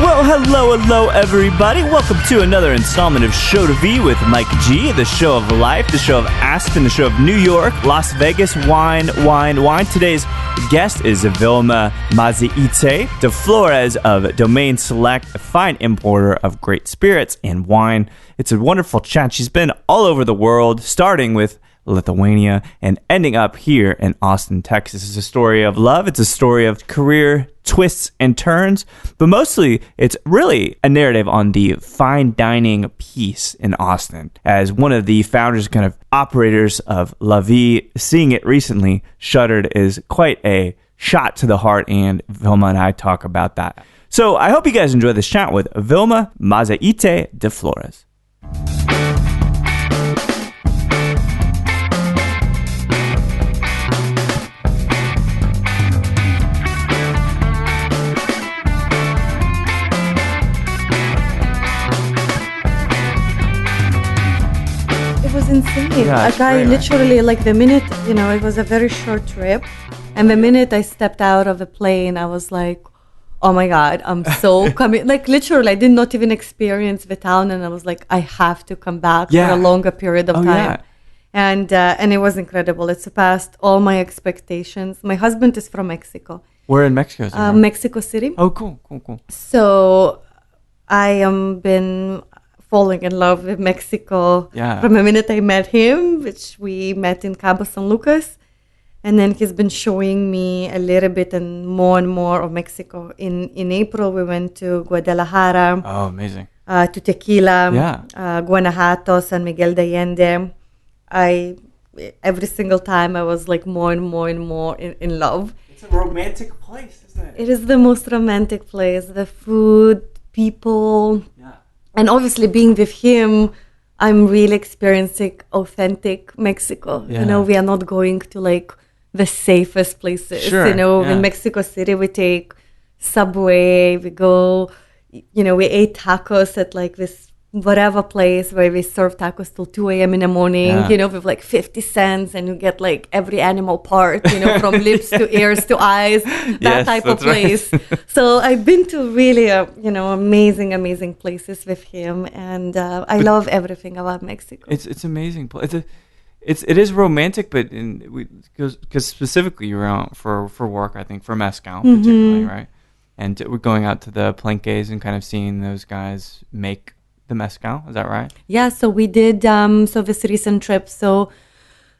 Well, hello, everybody. Welcome to another installment of Show to V with Mike G, the show of life, the show of Aspen, the show of New York, Las Vegas, wine. Today's guest is Vilma Mazaite de Flores of Domaine Select, a fine importer of great spirits and wine. It's a wonderful chat. She's been all over the world, starting with Lithuania and ending up here in Austin, Texas. It's a story of love. It's a story of career twists and turns, but mostly it's really a narrative on the fine dining piece in Austin. As one of the founders, kind of operators of La Vie, seeing it recently, Shuttered, is quite a shot to the heart, and Vilma and I talk about that. So I hope you guys enjoy this chat with Vilma Mazaite de Flores. Insane. Yeah, like I literally, like the minute, it was a very short trip, and the minute I stepped out of the plane, I was like, oh my God, I'm so coming. Like literally, I did not even experience the town, and I was like, I have to come back for a longer period of time. Yeah. And it was incredible. It surpassed all my expectations. My husband is from Mexico. Where in Mexico? Mexico City. Oh, cool. So I am been falling in love with Mexico from the minute I met him, which we met in Cabo San Lucas. And then he's been showing me a little bit and more of Mexico. In April, we went to Guadalajara. Oh, amazing. To Tequila, Guanajuato, San Miguel de Allende. Every single time I was like more and more in love. It's a romantic place, isn't it? It is the most romantic place. The food, people. Yeah. And obviously being with him, I'm really experiencing authentic Mexico. Yeah. We are not going to like the safest places. Sure. In Mexico City, we take subway, we go, we ate tacos at like this whatever place where we serve tacos till 2 a.m. in the morning, with like 50 cents, and you get like every animal part, from lips to ears to eyes, that type of place. Right. So I've been to really, amazing places with him, and I love everything about Mexico. It's amazing. It is romantic, but because specifically you're out for work, I think, for mezcal particularly, right? And we're going out to the Palenques and kind of seeing those guys make the mezcal, is that right? Yeah, so we did this recent trip. So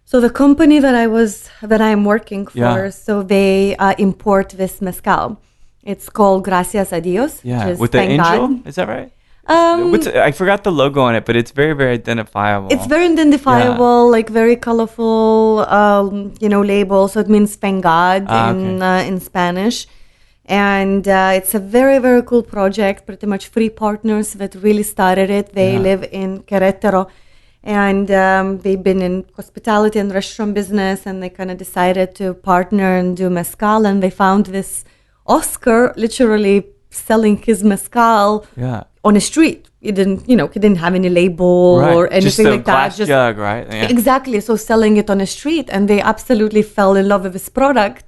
the company that I'm working for, so they import this mezcal. It's called Gracias a Dios. Yeah, with the angel, God. Is that right? I forgot the logo on it, but it's very, very identifiable. It's very identifiable, like very colorful, label. So it means thank God in Spanish. And it's a very, very cool project. Pretty much 3 partners that really started it. They live in Querétaro, and they've been in hospitality and restaurant business, and they kind of decided to partner and do mezcal. And they found this Oscar literally selling his mezcal on the street. He didn't have any label or anything like that. Just jug, right? Yeah. Exactly. So selling it on the street, and they absolutely fell in love with this product.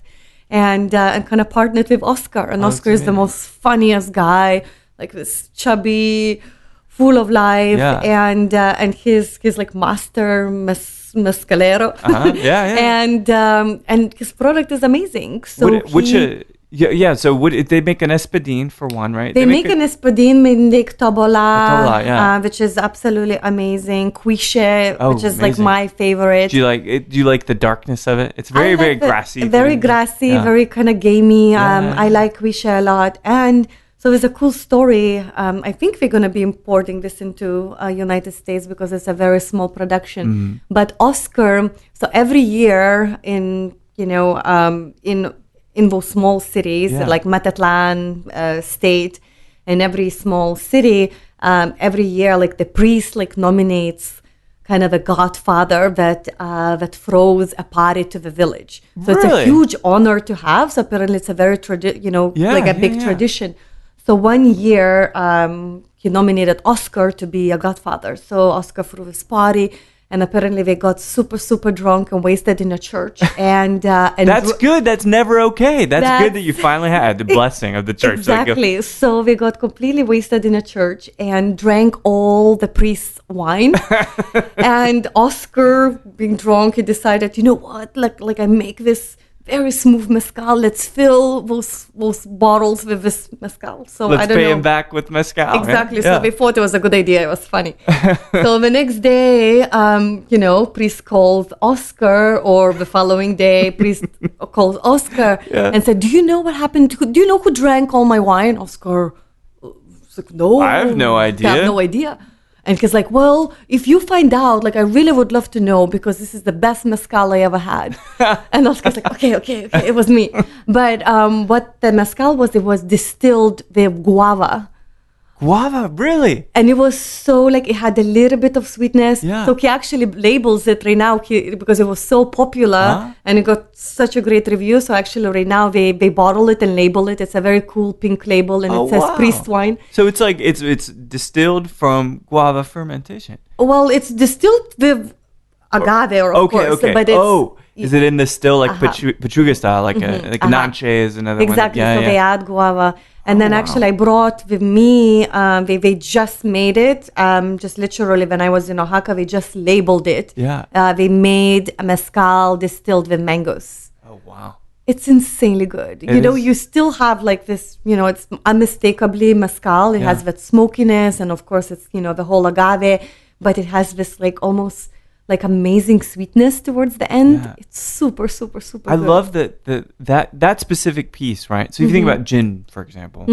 And kind of partnered with Oscar. And Oscar is the most funniest guy, like this chubby, full of life. Yeah. And he's like master mezcalero. And his product is amazing. So So they make an espadín for one, right? They make an espadín, they make tobola, which is absolutely amazing. Quiche, which is amazing. Like my favorite. Do you like it? Do you like the darkness of it? It's very, very grassy. Very grassy, very kind of gamey. I like quiche a lot. And so it's a cool story. I think we're going to be importing this into United States because it's a very small production. Mm-hmm. But Oscar, so every year in those small cities like Matatlan state, in every small city, every year, like the priest like nominates kind of a godfather that throws a party to the village. So it's a huge honor to have. So apparently it's a very like a big tradition. So one year he nominated Oscar to be a godfather. So Oscar threw his party. And apparently they got super, super drunk and wasted in a church. And that's good. That's never okay. That's good that you finally had the blessing of the church. Exactly. So they got completely wasted in a church and drank all the priest's wine. And Oscar, being drunk, he decided, you know what? Like I make this very smooth mezcal. Let's fill those bottles with this mezcal. So let's I don't pay know. him back with mezcal. Exactly. So they thought it was a good idea. It was funny. So the next day, priest calls Oscar, or the following day, priest calls Oscar and said, "Do you know what happened? Do you know who drank all my wine?" Oscar was like, "No, I have no idea. I have no idea." And he's like, "Well, if you find out, like, I really would love to know, because this is the best mezcal I ever had." And Oscar's like, okay, it was me. But what the mezcal was, it was distilled with guava. Guava, really? And it was so, like, it had a little bit of sweetness. Yeah. So he actually labels it right now because it was so popular and it got such a great review. So actually right now they bottle it and label it. It's a very cool pink label, and it says priest wine. So it's like, it's distilled from guava fermentation. Well, it's distilled with agave, of course. Okay. But it's, is it in the still, like Pechuga style, like a Nanche is another exactly. one? So they add guava. And then actually I brought with me, they just made it, just literally when I was in Oaxaca, they just labeled it. Yeah. They made a mezcal distilled with mangoes. Oh, wow. It's insanely good. You still have like this, it's unmistakably mezcal. It has that smokiness, and of course it's, the whole agave, but it has this like almost like amazing sweetness towards the end. Yeah. It's super, super, super good. I love that specific piece, right? So if you think about gin, for example,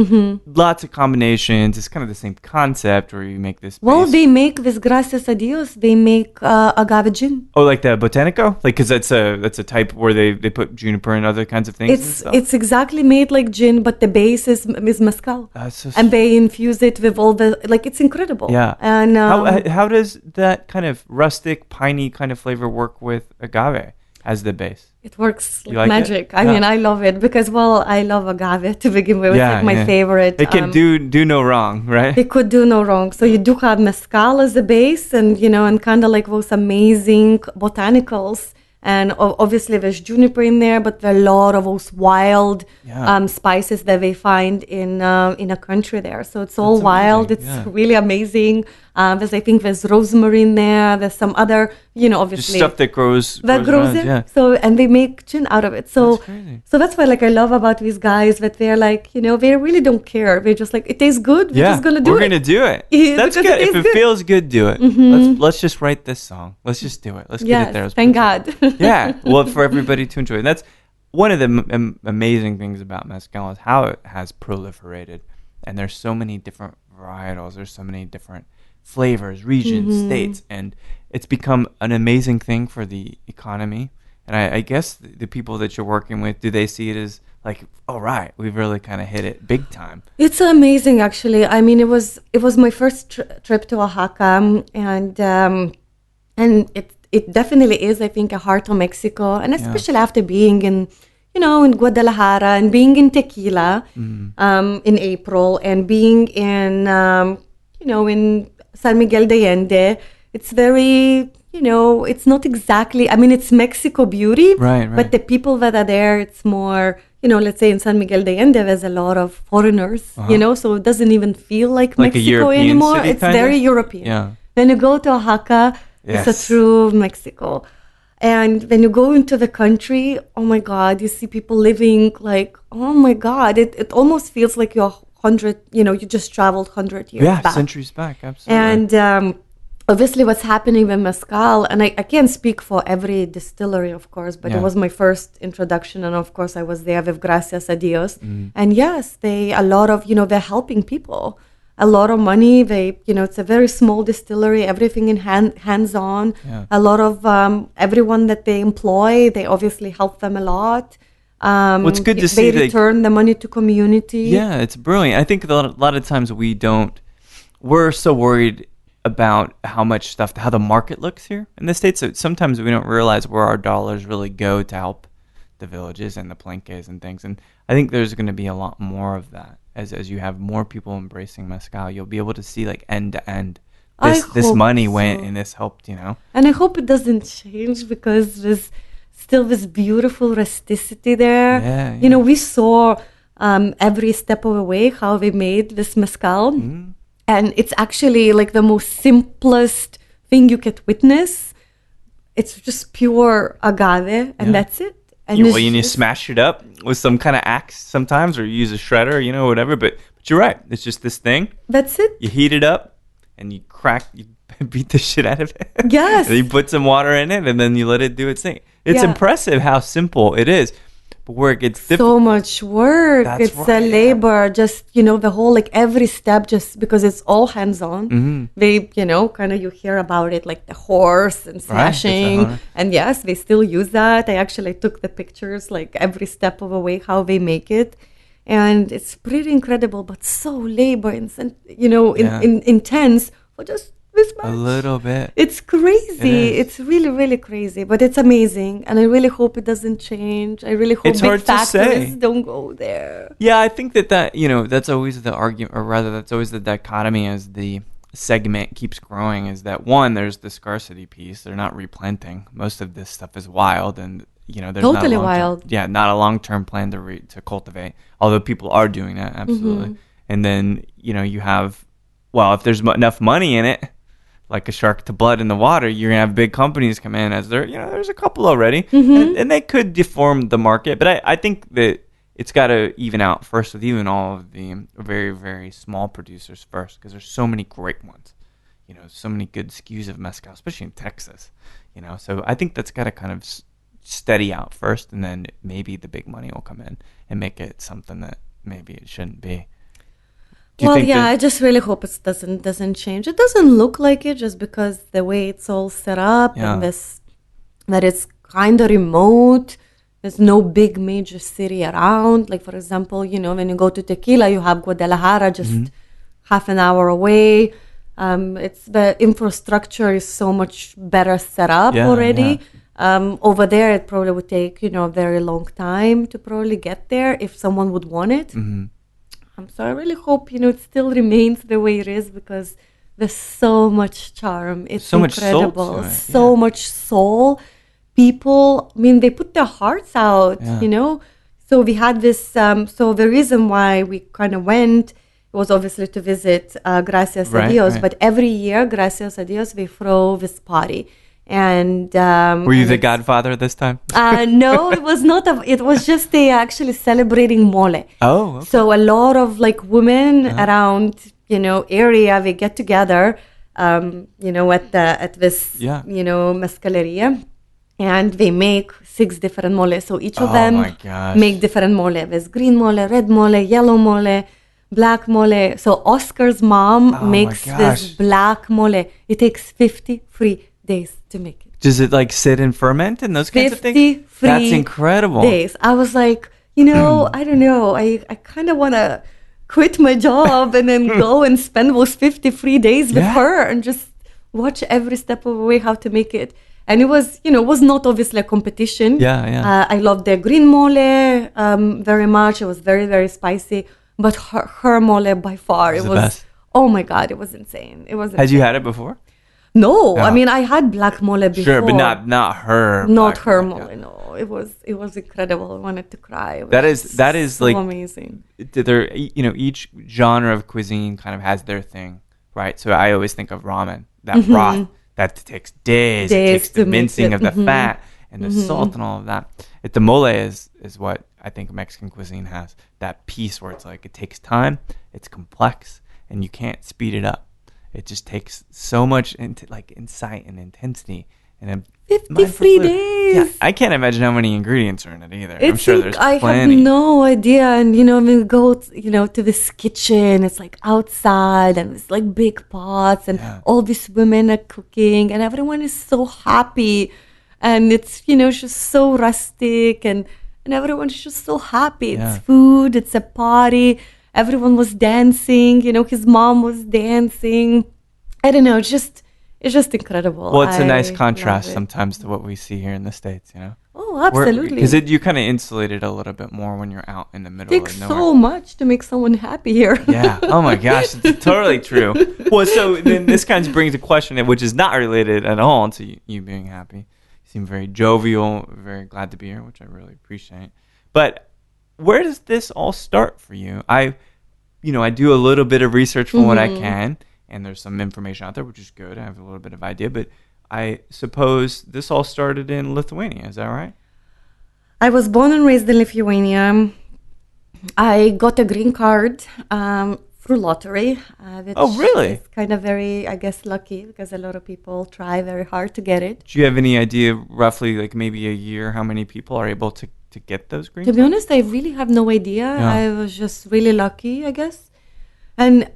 lots of combinations. It's kind of the same concept where you make this. Well, they make this gracias a Dios. They make agave gin. Oh, like the Botanico? Like, because that's a type where they put juniper and other kinds of things. It's exactly made like gin, but the base is mezcal. And they infuse it with all the, like, it's incredible. Yeah. And how does that kind of rustic, piney kind of flavor work with agave as the base? It works like magic. I mean, I love it because, well, I love agave to begin with. It's like my favorite. It can do no wrong, right? It could do no wrong. So you do have mezcal as a base, and and kind of like those amazing botanicals. And obviously there's juniper in there, but there are a lot of those wild spices that they find in a country there. So it's all wild. It's really amazing. There's rosemary in there. There's some other, obviously just stuff that grows there. Yeah. So, and they make gin out of it. So that's why, like, I love about these guys that they're like, they really don't care. They're just like, it tastes good. We're just gonna do it. We're gonna do it. That's good. If it feels good, do it. Let's just write this song. Let's just do it. Let's get it there. Thank God. Yeah. Well, for everybody to enjoy. And that's one of the amazing things about mezcal is how it has proliferated. And there's so many different varietals. There's so many different flavors, regions, states, and it's become an amazing thing for the economy. And I guess the people that you're working with, do they see it as like, all right, we've really kind of hit it big time? It's amazing, actually. I mean, it was my first trip to Oaxaca, and it definitely is, I think, a heart of Mexico, and especially after being in Guadalajara and being in Tequila in April, and being in in San Miguel de Allende. It's very, it's not exactly, I mean, it's Mexico beauty, right. But the people that are there, it's more, let's say in San Miguel de Allende, there's a lot of foreigners, so it doesn't even feel like Mexico anymore. It's very European. Yeah. When you go to Oaxaca, it's a true Mexico. And when you go into the country, oh my God, you see people living like, oh my God, it almost feels like you're 100, you just traveled 100 years back. Yeah, centuries back, absolutely. And obviously what's happening with mezcal, and I can't speak for every distillery, of course, but it was my first introduction, and of course I was there with Gracias a Dios. And yes, a lot of, they're helping people. A lot of money. It's a very small distillery, everything in hands-on. A lot of everyone that they employ, they obviously help them a lot. Well, it's good to They see return the money to community. Yeah, it's brilliant. I think a lot of times we're so worried about how the market looks here in the States. So sometimes we don't realize where our dollars really go to help the villages and the palenques and things. And I think there's going to be a lot more of that as you have more people embracing mezcal. You'll be able to see like end to end. This money went and this helped, And I hope it doesn't change because there's still this beautiful rusticity there. Yeah. We saw every step of the way how they made this mezcal. Mm. And it's actually like the most simplest thing you could witness. It's just pure agave, and that's it. And you smash it up with some kind of axe sometimes, or you use a shredder, whatever. But you're right. It's just this thing. That's it. You heat it up, and you beat the shit out of it. Yes. And you put some water in it, and then you let it do its thing. It's impressive how simple it is. But where it gets difficult. So much work. It's a labor. Just, the whole, like every step, just because it's all hands-on. Mm-hmm. They, kind of you hear about it, like the horse and slashing. Right. And yes, they still use that. I actually took the pictures, like every step of the way, how they make it. And it's pretty incredible, but so labor intense for just this much. A little bit. It's crazy. It's really, really crazy, but it's amazing. And I really hope it doesn't change. I really hope big factories don't go there. Yeah, I think that that's always the argument, or rather that's always the dichotomy as the segment keeps growing, is that one, there's the scarcity piece. They're not replanting. Most of this stuff is wild, and there's totally wild. Yeah, not a long-term plan to cultivate, although people are doing that, absolutely. Mm-hmm. And then, you have, if there's enough money in it, like a shark to blood in the water, you're going to have big companies come in, as there's a couple already, mm-hmm. and they could deform the market. But I think that it's got to even out first with even all of the very, very small producers first, because there's so many great ones, so many good SKUs of mezcal, especially in Texas, So I think that's got to kind of steady out first, and then maybe the big money will come in and make it something that maybe it shouldn't be. I just really hope it doesn't change. It doesn't look like it, just because the way it's all set up and that it's kind of remote. There's no big major city around. Like, for example, when you go to Tequila, you have Guadalajara just mm-hmm. half an hour away. It's the infrastructure is so much better set up already. Yeah. Over there, it probably would take a very long time to probably get there if someone would want it. Mm-hmm. So I really hope, it still remains the way it is, because there's so much charm. It's so incredible. Much soul so much soul. People, they put their hearts out, So we had this, so the reason why we kind of went was obviously to visit Gracias a Dios. Right. But every year, Gracias a Dios, we throw this party. And were you the godfather this time? No, it was not. It was just actually celebrating mole. Oh, okay. So a lot of women around area, they get together, at this mezcaleria, and they make 6 different mole. So each of them make different mole. There's green mole, red mole, yellow mole, black mole. So Oscar's mom makes this black mole. It takes 53 days to make it. Does it sit and ferment and those kinds of things? 53 That's incredible. days. I was like, I don't know. I kind of want to quit my job and then go and spend those 53 days with her and just watch every step of the way how to make it. And it was, was not obviously a competition. I loved their green mole very much. It was very, very spicy. But her mole by far, it was best. Oh my God, it was insane. Had you had it before? No, I I had black mole before. Sure, but not her. Not her mole. No, it was incredible. I wanted to cry. That is so amazing. There, each genre of cuisine kind of has their thing, right? So I always think of ramen, that broth that takes days. It takes the mincing of the fat and the salt and all of that. The mole is what I think Mexican cuisine has. That piece where it's it takes time, it's complex, and you can't speed it up. It just takes so much insight and intensity. And then 53 days. Yeah, I can't imagine how many ingredients are in it either. I'm sure there's plenty. I have no idea. And, we go, to this kitchen. It's outside and it's big pots and all these women are cooking and everyone is so happy. And it's, just so rustic and and everyone's just so happy. Yeah. It's food, it's a party. Everyone was dancing. His mom was dancing. I don't know. It's just incredible. Well, it's a nice I contrast love it. sometimes to what we see here in the States, Oh, absolutely. Because you're kind of insulated a little bit more when you're out in the middle Takes of nowhere. so much to make someone happy here. Yeah. Oh my gosh, it's totally true. Well, so then this kind of brings a question which is not related at all to you being happy. You seem very jovial, very glad to be here, which I really appreciate. But where does this all start for you? I do a little bit of research from what I can, and there's some information out there, which is good. I have a little bit of idea, but I suppose this all started in Lithuania. Is that right? I was born and raised in Lithuania. I got a green card through lottery. Which Oh, really? is kind of very, I guess, lucky because a lot of people try very hard to get it. Do you have any idea, roughly, like maybe a year, how many people are able to get those green To be cards? honest, I really have no idea. Yeah. I was just really lucky, I guess. And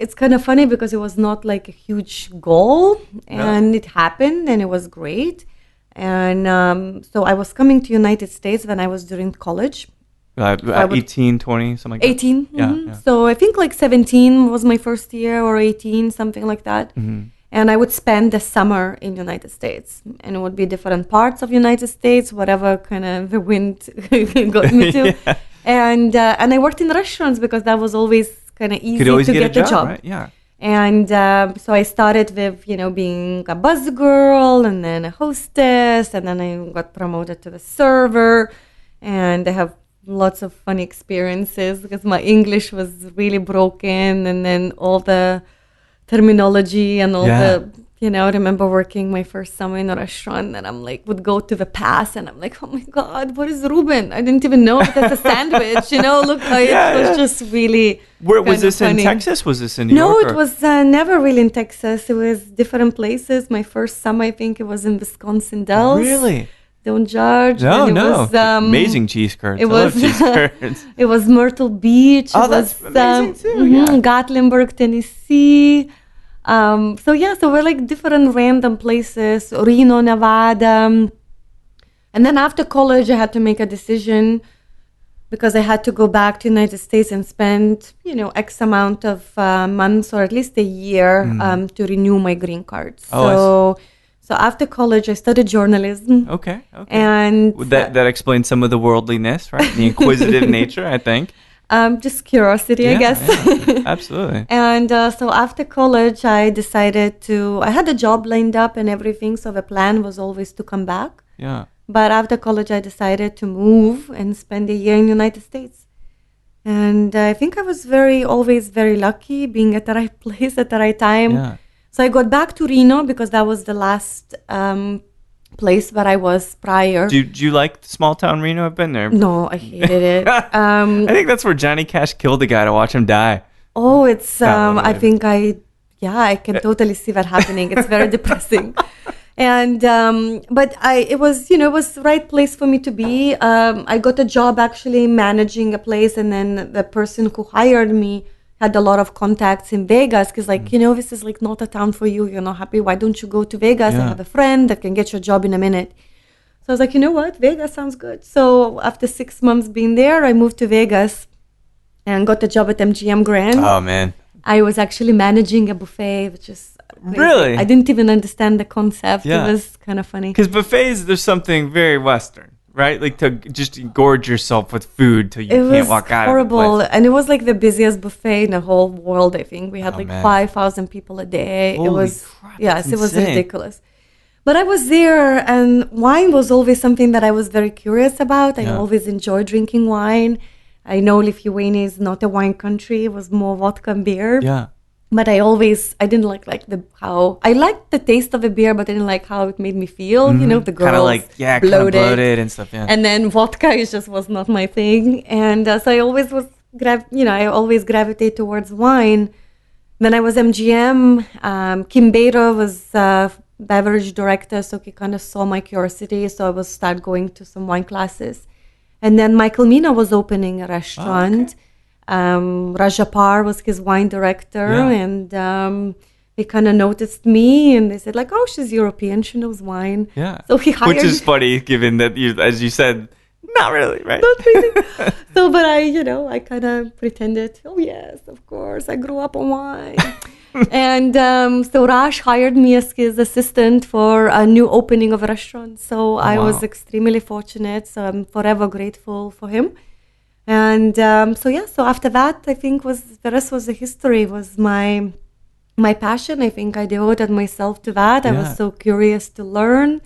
it's kind of funny because it was not like a huge goal, and it happened, and it was great. And so I was coming to United States when I was during college. 18, 20, something like that? 18. Yeah, mhm. yeah. So I think like 17 was my first year, or 18, something like that. And I would spend the summer in United States, and it would be different parts of United States, whatever kind of the wind got me to. Yeah. And I worked in restaurants because that was always kind of easy Could always to get a the job, job. right? Yeah. And so I started with, being a bus girl, and then a hostess, and then I got promoted to the server. And I have lots of funny experiences because my English was really broken, and then all the terminology and all the, I remember working my first summer in a restaurant, and I'm like, would go to the pass, and I'm like, oh my God, what is Reuben? I didn't even know if that's a sandwich, look, it was just really Where was kind of this funny. in Texas? Was this in New No, York? it was never really in Texas. It was different places. My first summer, I think it was in Wisconsin Dells. Really? Don't judge. No, And it no. was, Amazing cheese curds. It I love was cheese curds. it was Myrtle Beach. Oh, it that's was, amazing too, yeah. Gatlinburg, Tennessee. So we're like different random places. Reno, Nevada. And then after college, I had to make a decision because I had to go back to United States and spend, X amount of months or at least a year to renew my green card. So after college, I studied journalism. Okay. And That explains some of the worldliness, right? The inquisitive nature, I think. just curiosity, I guess. Yeah, absolutely. And so after college, I decided I had a job lined up and everything. So the plan was always to come back. Yeah. But after college, I decided to move and spend a year in the United States. And I think I was always very lucky being at the right place at the right time. Yeah. So I got back to Reno because that was the last place where I was prior. Do you like small town Reno? I've been there. No, I hated it. I think that's where Johnny Cash killed a guy to watch him die. Oh, it's, That one, I maybe. think I can totally see that happening. It's very depressing. And, but it was the right place for me to be. I got a job actually managing a place, and then the person who hired me had a lot of contacts in Vegas because this is like not a town for you. You're not happy. Why don't you go to Vegas? I Yeah. have a friend that can get your job in a minute. So I was like, you know what? Vegas sounds good. So after 6 months being there, I moved to Vegas and got a job at MGM Grand. Oh, man. I was actually managing a buffet, which is crazy. Really? I didn't even understand the concept. Yeah. It was kind of funny. Because buffets, there's something very Western, right? Like to just gorge yourself with food till you It can't was walk out horrible. of the place. And it was like the busiest buffet in the whole world, I think. We had Oh, like man. 5,000 people a day. Holy it was, crap, yes, that's it was insane. ridiculous. But I was there, and wine was always something that I was very curious about. I Yeah. always enjoyed drinking wine. I know Lithuania is not a wine country. It was more vodka and beer. Yeah. But I didn't like how I liked the taste of a beer, but I didn't like how it made me feel. The girls Kind of like, kind of bloated and stuff, yeah. and then vodka was not my thing. And so I always I always gravitate towards wine. Then I was MGM. Kim Bader was beverage director, so he kind of saw my curiosity. So I was start going to some wine classes. And then Michael Mina was opening a restaurant. Rajapar was his wine director, Yeah. and they kind of noticed me, and they said like, "Oh, she's European, she knows wine." Yeah. So he hired. Which is funny, given that as you said, Not really, right? Not really. So, but I kind of pretended, oh, yes, of course. I grew up on wine. And so Raj hired me as his assistant for a new opening of a restaurant. So I was extremely fortunate. So I'm forever grateful for him. And so after that, I think the rest was the history, was my passion. I think I devoted myself to that. I was so curious to learn.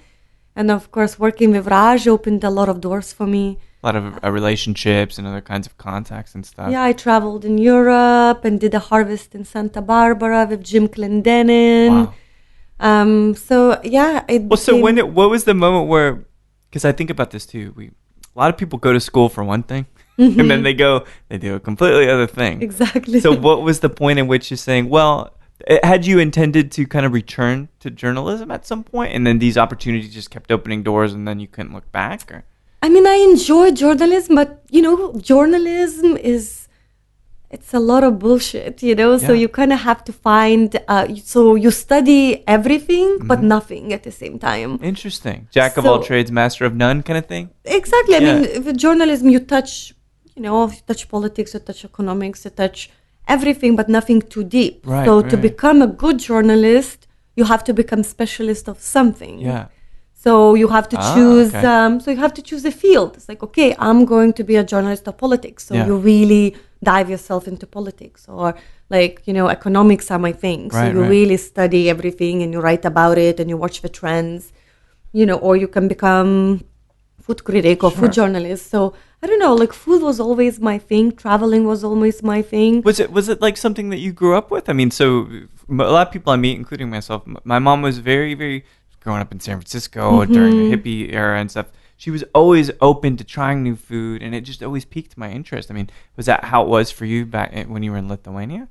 And of course, working with Raj opened a lot of doors for me. A lot of relationships and other kinds of contacts and stuff. Yeah, I traveled in Europe and did a harvest in Santa Barbara with Jim Clendenin. Wow. So what was the moment where, because I think about this too, a lot of people go to school for one thing, and then they do a completely other thing. Exactly. So what was the point in which you're saying, well, had you intended to kind of return to journalism at some point, and then these opportunities just kept opening doors, and then you couldn't look back? Or? I mean, I enjoy journalism, but, journalism it's a lot of bullshit, so you kind of have to find, so you study everything, but nothing at the same time. Interesting. Jack of all trades, master of none kind of thing? Exactly. I mean, with journalism, you touch politics, you touch economics, you touch everything, but nothing too deep. Right, so to become a good journalist, you have to become specialist of something. Yeah. So you have to choose. Okay. So you have to choose a field. It's like, okay, I'm going to be a journalist of politics. So you really dive yourself into politics, or economics are my thing. So you really study everything and you write about it and you watch the trends, or you can become food critic or food journalist. So I don't know, food was always my thing. Traveling was always my thing. Was it like something that you grew up with? I mean, so a lot of people I meet, including myself, my mom was very, very, growing up in San Francisco during the hippie era and stuff, she was always open to trying new food, and it just always piqued my interest. I mean, was that how it was for you back when you were in Lithuania?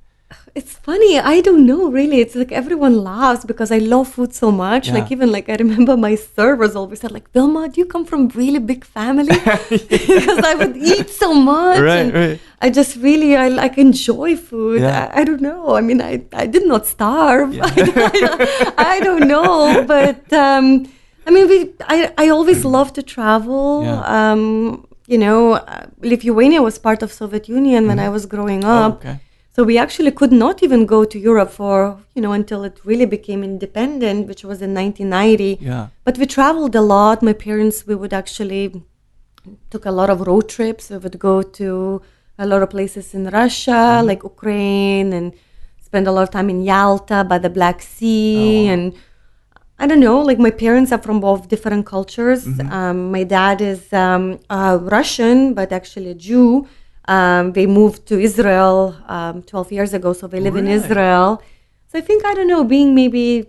It's funny. I don't know, really. It's like everyone laughs because I love food so much. Yeah. Even I remember my servers always said, Vilma, do you come from a really big family? Because I would eat so much. Right. I just really, I enjoy food. Yeah. I don't know. I mean, I did not starve. Yeah. I don't know. But, I always loved to travel. Yeah. Lithuania was part of Soviet Union when I was growing up. Oh, okay. So we actually could not even go to Europe for, until it really became independent, which was in 1990. Yeah. But we traveled a lot. My parents, we would actually took a lot of road trips. We would go to a lot of places in Russia, like Ukraine, and spend a lot of time in Yalta by the Black Sea. Oh. And I don't know, my parents are from both different cultures. My dad is Russian, but actually a Jew. They moved to Israel 12 years ago, so they live in Israel. So I think, I don't know, being maybe...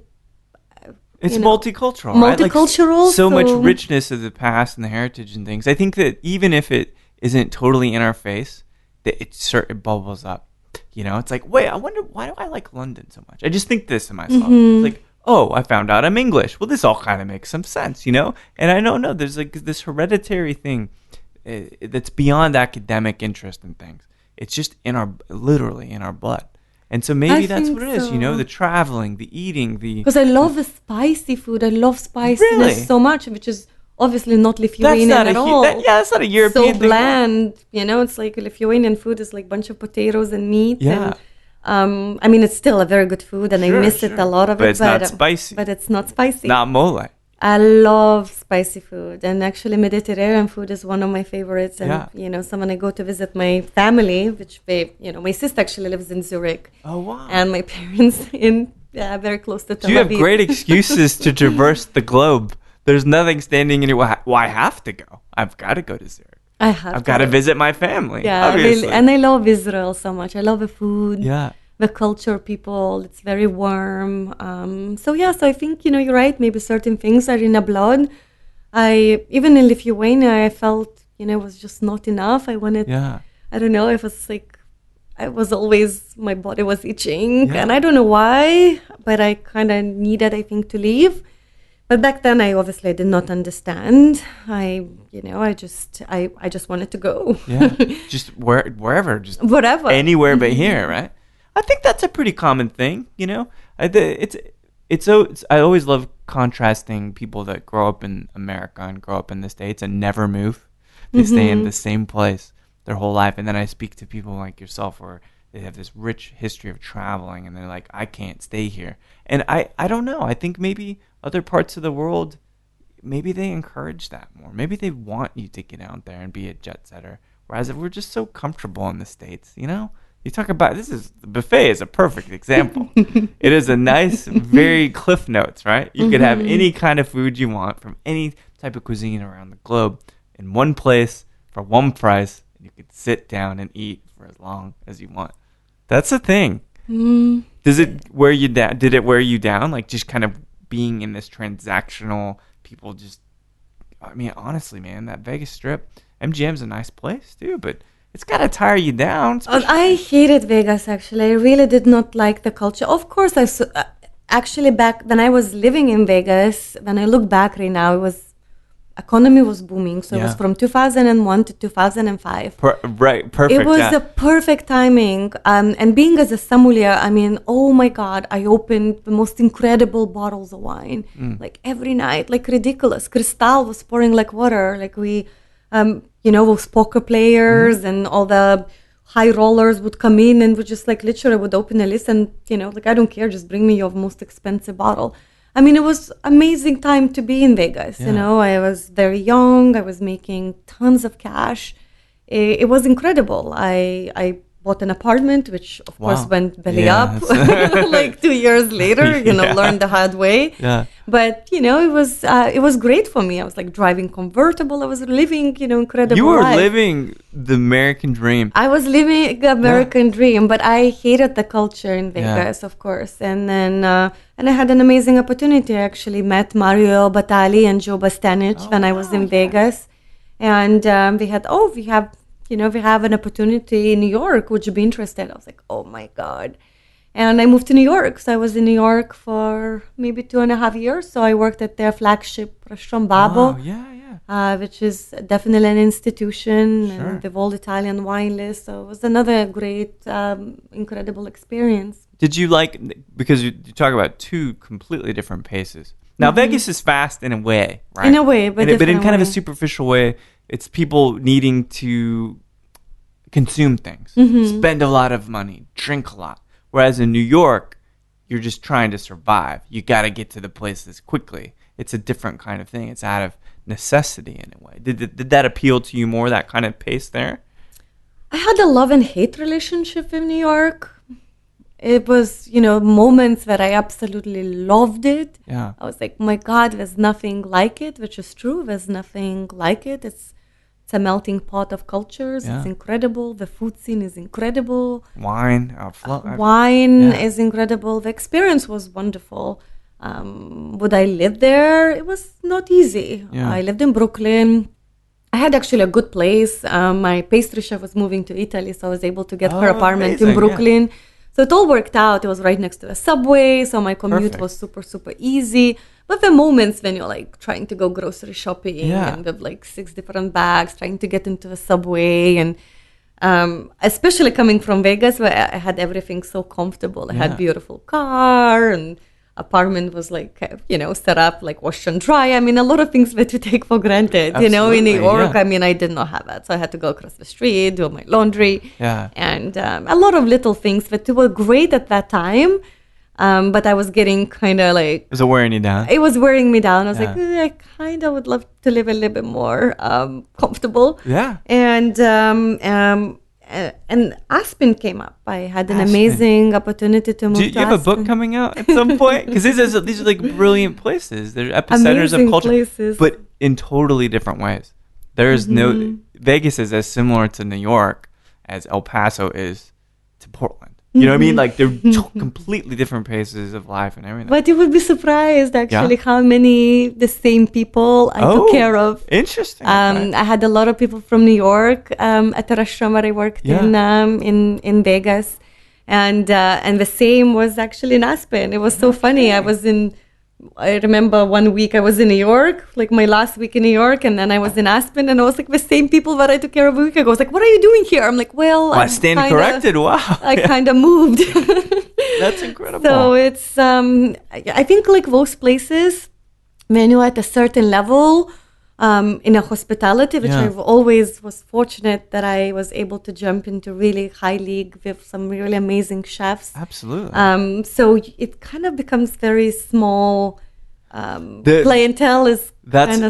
It's multicultural, right? Multicultural. So much richness of the past and the heritage and things. I think that even if it isn't totally in our face, that it bubbles up. It's like, wait, I wonder, why do I like London so much? I just think this to myself. It's like, oh, I found out I'm English. Well, this all kind of makes some sense, And I don't know, there's this hereditary thing that's beyond academic interest in things. It's just literally in our blood. And so maybe that's what it is, the traveling, the eating, because I love the spicy food. I love spiciness so much, which is obviously not Lithuanian at all. That's not a European thing. So bland, it's like Lithuanian food is like a bunch of potatoes and meat. Yeah. And, it's still a very good food, and I miss it a lot of but it's not spicy. But it's not spicy. Not mole. I love spicy food, and actually Mediterranean food is one of my favorites. And so when I go to visit my family, which my sister actually lives in Zurich. Oh wow! And my parents very close to Tel Aviv. So you have great excuses to traverse the globe. There's nothing standing in your way. Well, I have to go. I've got to go to Zurich. I've got to visit my family. Yeah, obviously. And I love Israel so much. I love the food. Yeah. The culture, people, it's very warm. So I think, you're right. Maybe certain things are in the blood. Even in Lithuania, I felt, it was just not enough. I wanted, I don't know, it was like, my body was itching. Yeah. And I don't know why, but I kind of needed, I think, to leave. But back then, I obviously did not understand. I just wanted to go. Yeah, just wherever, just whatever, anywhere but here, right? I think that's a pretty common thing, I always love contrasting people that grow up in America and grow up in the States and never move. They stay in the same place their whole life. And then I speak to people like yourself where they have this rich history of traveling and they're like, I can't stay here. And I don't know. I think maybe other parts of the world, maybe they encourage that more. Maybe they want you to get out there and be a jet setter. Whereas if we're just so comfortable in the States, you know, you talk about the buffet is a perfect example. It is a nice, very Cliff Notes, right? You could have any kind of food you want from any type of cuisine around the globe in one place for one price. And you could sit down and eat for as long as you want. That's the thing. Does it wear you down? Did it wear you down? Like just kind of being in this transactional, people just, I mean, honestly, man, that Vegas Strip, MGM's a nice place too, but it's got to tire you down. I hated Vegas, actually. I really did not like the culture. Of course, actually back when I was living in Vegas, when I look back right now, economy was booming. So it was from 2001 to 2005. Right, perfect. It was the perfect timing. And being as a sommelier, I mean, oh my God, I opened the most incredible bottles of wine, like every night, like ridiculous. Cristal was pouring like water. Like we, those poker players and all the high rollers would come in and would just like literally would open a list and, like, I don't care, just bring me your most expensive bottle. I mean, it was amazing time to be in Vegas. I was very young. I was making tons of cash. It was incredible. I bought an apartment, which of course went belly up like 2 years later, learned the hard way. Yeah. But, it was great for me. I was like driving convertible. I was living, incredible You were life. living the American dream. I was living the American dream, but I hated the culture in Vegas, of course. And then, and I had an amazing opportunity. I actually met Mario Batali and Joe Bastanich when I was in Vegas. And we have an opportunity in New York. Would you be interested? I was like, oh my God. And I moved to New York. So I was in New York for maybe 2.5 years. So I worked at their flagship restaurant, Babbo, which is definitely an institution and the World Italian wine list. So it was another great, incredible experience. Did you because you talk about two completely different paces. Now, Vegas is fast in a way, right? In a way, but in kind of a superficial way. It's people needing to consume things, spend a lot of money, drink a lot. Whereas in New York, you're just trying to survive. You got to get to the places quickly. It's a different kind of thing. It's out of necessity in a way. Did that appeal to you more, that kind of pace there? I had a love and hate relationship in New York. It was, moments that I absolutely loved it. Yeah. I was like, my God, there's nothing like it, which is true. There's nothing like it. It's a melting pot of cultures. Yeah. It's incredible. The food scene is incredible. Wine. Wine is incredible. The experience was wonderful. Would I live there? It was not easy. Yeah. I lived in Brooklyn. I had actually a good place. My pastry chef was moving to Italy, so I was able to get her apartment in Brooklyn. Yeah. So it all worked out. It was right next to a subway, so my commute was super, super easy. But the moments when you're like trying to go grocery shopping and with like 6 different bags, trying to get into a subway, and especially coming from Vegas where I had everything so comfortable. I had beautiful car and apartment was like, set up like wash and dry. I mean, a lot of things that you take for granted, Absolutely, in New York. I mean, I did not have that. So I had to go across the street, do my laundry. Yeah. And a lot of little things that were great at that time. But I was getting kind of like... Was it wearing you down? It was wearing me down. I was like, I kind of would love to live a little bit more comfortable. Yeah. And Aspen came up. I had an amazing opportunity to move to Aspen. Do you have a book coming out at some point? Because these are like brilliant places. They're epicenters of culture, places. But in totally different ways. There's no... Vegas is as similar to New York as El Paso is to Portland. You know what I mean? Like, they're completely different paces of life and everything. But you would be surprised, actually, how many the same people I took care of. Interesting. I had a lot of people from New York at the restaurant where I worked in Vegas. And the same was actually in Aspen. It was so funny. I remember one week I was in New York, like my last week in New York, and then I was in Aspen, and I was like the same people that I took care of a week ago. I was like, what are you doing here? I'm like, I stand corrected. Wow. I kind of moved. That's incredible. So it's, I think like those places, when you're at a certain level, in a hospitality, which I've always was fortunate that I was able to jump into really high league with some really amazing chefs. Absolutely. So it kind of becomes very small. Clientele is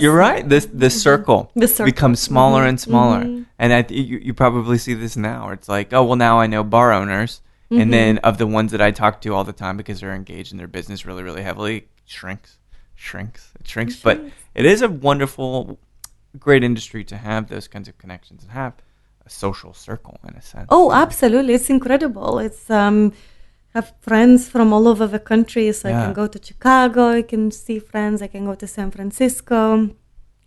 you're right. The circle becomes smaller and smaller, and you probably see this now. It's like, oh well, now I know bar owners, and then of the ones that I talk to all the time because they're engaged in their business really, really heavily, it shrinks. But it is a wonderful, great industry to have those kinds of connections and have a social circle in a sense. Oh, absolutely! It's incredible. It's have friends from all over the country, so I can go to Chicago, I can see friends, I can go to San Francisco.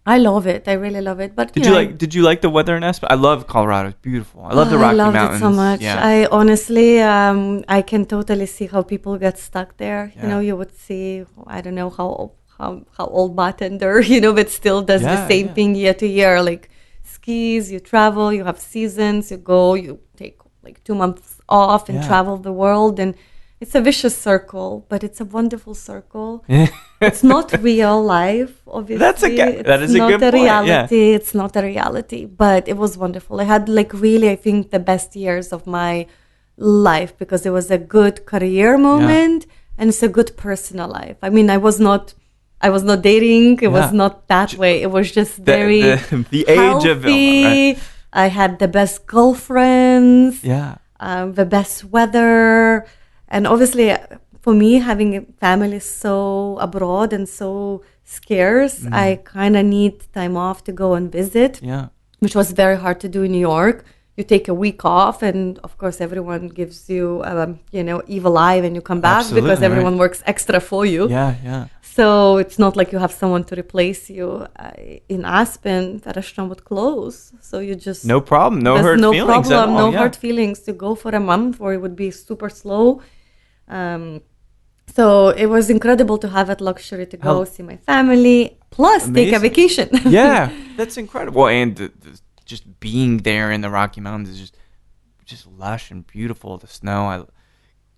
I love it. I really love it. But did you like the weather in Aspen? I love Colorado. It's beautiful. I love the Rocky Mountains. I loved it so much. Yeah. I honestly, I can totally see how people get stuck there. You know, you would see, I don't know how old bartender, but still does the same thing year to year, like skis, you travel, you have seasons, you go, you take like 2 months off and travel the world, and it's a vicious circle, but it's a wonderful circle. It's not real life, obviously. That is a good point. Reality. It's not a reality, but it was wonderful. I had I think the best years of my life because it was a good career moment and it's a good personal life. I mean, I was not dating. It was not that way. It was just very the age of Vilma, right? I had the best girlfriends. Yeah. The best weather, and obviously for me having a family so abroad and so scarce, I kind of need time off to go and visit, which was very hard to do in New York. You take a week off and of course everyone gives you evil eye when you come back because everyone works extra for you. So it's not like you have someone to replace you. In Aspen, the restaurant would close. So you just... No problem. No hard feelings at all. No hard feelings to go for a month or it would be super slow. So it was incredible to have that luxury to go see my family, plus take a vacation. Yeah, that's incredible. And just being there in the Rocky Mountains is just lush and beautiful. The snow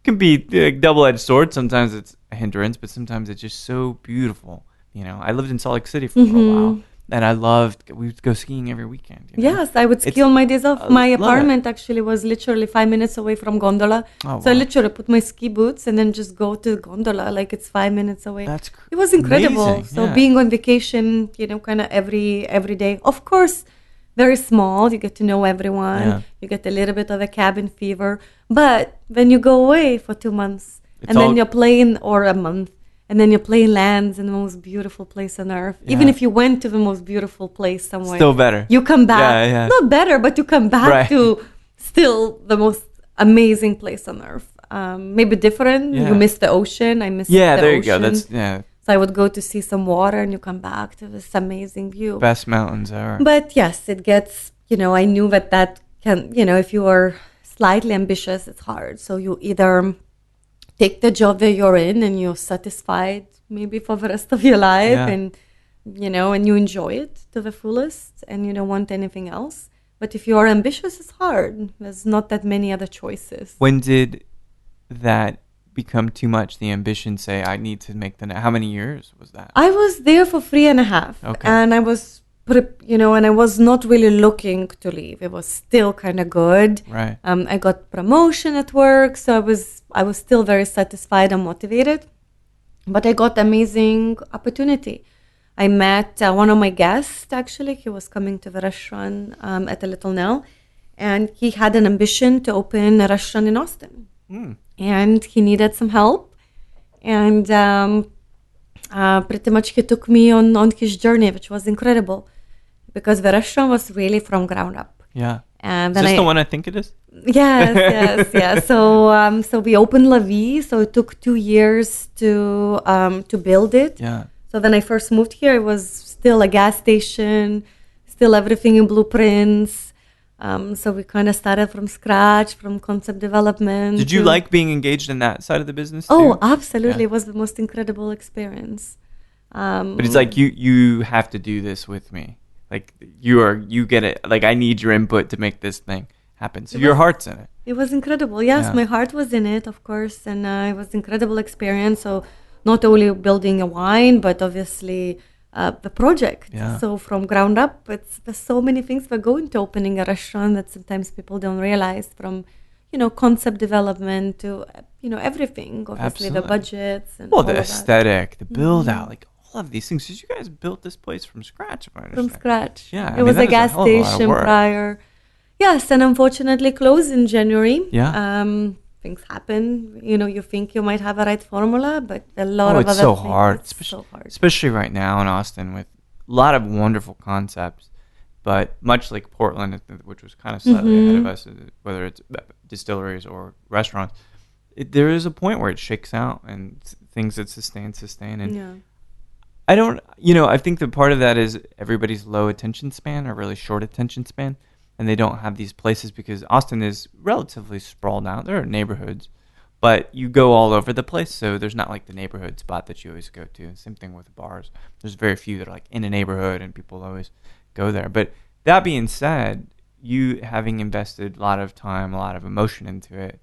can be a double-edged sword. Sometimes it's a hindrance, but sometimes it's just so beautiful. I lived in Salt Lake City for a while, and we would go skiing every weekend. Yes, I would ski on my days off. My apartment actually was literally 5 minutes away from gondola. So I literally put my ski boots and then just go to the gondola, like it's 5 minutes away. It was incredible. Amazing. So being on vacation, kind of every day. Of course, very small, you get to know everyone, you get a little bit of a cabin fever, but when you go away for 2 months then you're playing, or a month, and then you're playing lands in the most beautiful place on earth, even if you went to the most beautiful place somewhere, still better, you come back, not better, but you come back to still the most amazing place on earth. Maybe different, you miss the ocean, I miss the ocean. There you go, that's So I would go to see some water and you come back to this amazing view. Best mountains ever. But yes, it gets, I knew that can, if you are slightly ambitious, it's hard. So you either take the job that you're in and you're satisfied maybe for the rest of your life and you enjoy it to the fullest and you don't want anything else. But if you are ambitious, it's hard. There's not that many other choices. When did that become too much, the ambition, say I need to make how many years was that? I was there for 3.5 and I was and I was not really looking to leave. It was still kind of good, right? I got promotion at work, so I was still very satisfied and motivated, but I got amazing opportunity. I met one of my guests, actually. He was coming to the restaurant at a Little Nell, and he had an ambition to open a restaurant in Austin. And he needed some help, and pretty much he took me on his journey, which was incredible because the restaurant was really from ground up. Yeah. Is this the one I think it is? Yes. So we opened La Vie. So it took 2 years to build it. Yeah. So when I first moved here, it was still a gas station, still everything in blueprints. So we kind of started from scratch, from concept development. Did you like being engaged in that side of the business too? Oh, absolutely. It was the most incredible experience. But it's like you have to do this with me. Like you get it. Like I need your input to make this thing happen. So your heart's in it. It was incredible. Yes, my heart was in it, of course. And it was an incredible experience. So not only building a wine, but obviously the project. Yeah. So from ground up, there's so many things that go into opening a restaurant that sometimes people don't realize, from concept development to everything. Obviously, the budgets and well, all the of aesthetic, the build out, like all of these things. 'Cause you guys built this place from scratch, if I that. understand. From scratch. Yeah, It was a gas hell of a lot of station work. prior. Yes, and unfortunately closed in January. Yeah. Things happen. You think you might have a right formula, but a lot of it's other so things. hard, It's so hard. especially right now in Austin with a lot of wonderful concepts, but much like Portland, which was kind of slightly ahead of us, whether it's distilleries or restaurants, there is a point where it shakes out and things that sustain. And Yeah. I don't, I think that part of that is everybody's low attention span or really short attention span. And they don't have these places because Austin is relatively sprawled out. There are neighborhoods, but you go all over the place. So there's not like the neighborhood spot that you always go to. Same thing with bars. There's very few that are like in a neighborhood and people always go there. But that being said, you having invested a lot of time, a lot of emotion into it,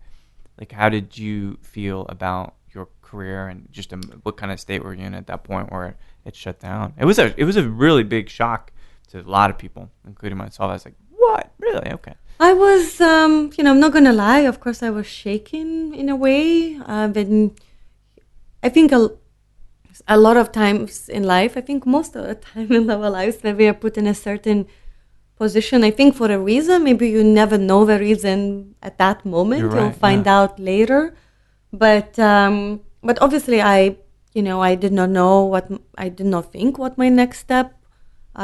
like how did you feel about your career and just what kind of state were you in at that point where it shut down? It was a really big shock to a lot of people, including myself. I was like, what? Really? Okay. I was, I'm not going to lie. Of course, I was shaken in a way. But I think a lot of times in life, I think most of the time in our lives, when we are put in a certain position, I think for a reason, maybe you never know the reason at that moment. You're right, You'll find out later. But obviously I did not know I did not think what my next step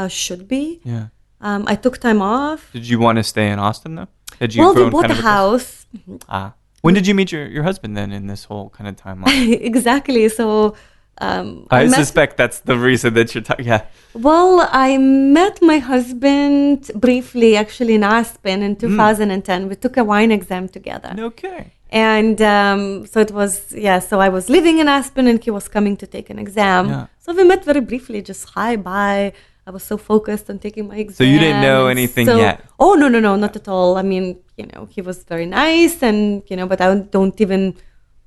should be. Yeah. I took time off. Did you want to stay in Austin though? Had you Well, we grown bought kind a of house. When did you meet your husband then in this whole kind of timeline? Exactly. So I suspect that's the reason that you're talking. Yeah. Well, I met my husband briefly actually in Aspen in 2010. We took a wine exam together. Okay. And so it was, so I was living in Aspen and he was coming to take an exam. Yeah. So we met very briefly, just hi, bye. I was so focused on taking my exam. So you didn't know anything yet? Oh, no, not at all. I mean, he was very nice and, but I don't even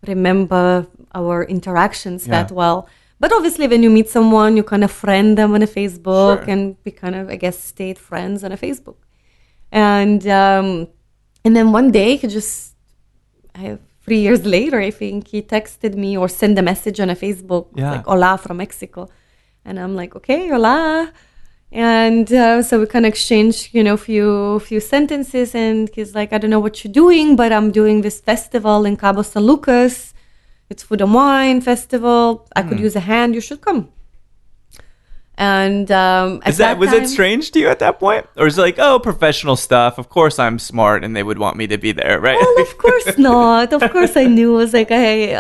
remember our interactions that well. But obviously when you meet someone, you kind of friend them on a Facebook and we kind of, I guess, stayed friends on a Facebook. And then one day 3 years later, I think he texted me or sent a message on a Facebook, like hola from Mexico. And I'm like, okay, hola. And so we kind of exchanged, few sentences. And he's like, I don't know what you're doing, but I'm doing this festival in Cabo San Lucas. It's Food and Wine Festival. I could use a hand. You should come. And was it strange to you at that point, or is it like, oh, professional stuff? Of course, I'm smart, and they would want me to be there, right? Well, of course not. Of course, I knew. I was like, hey,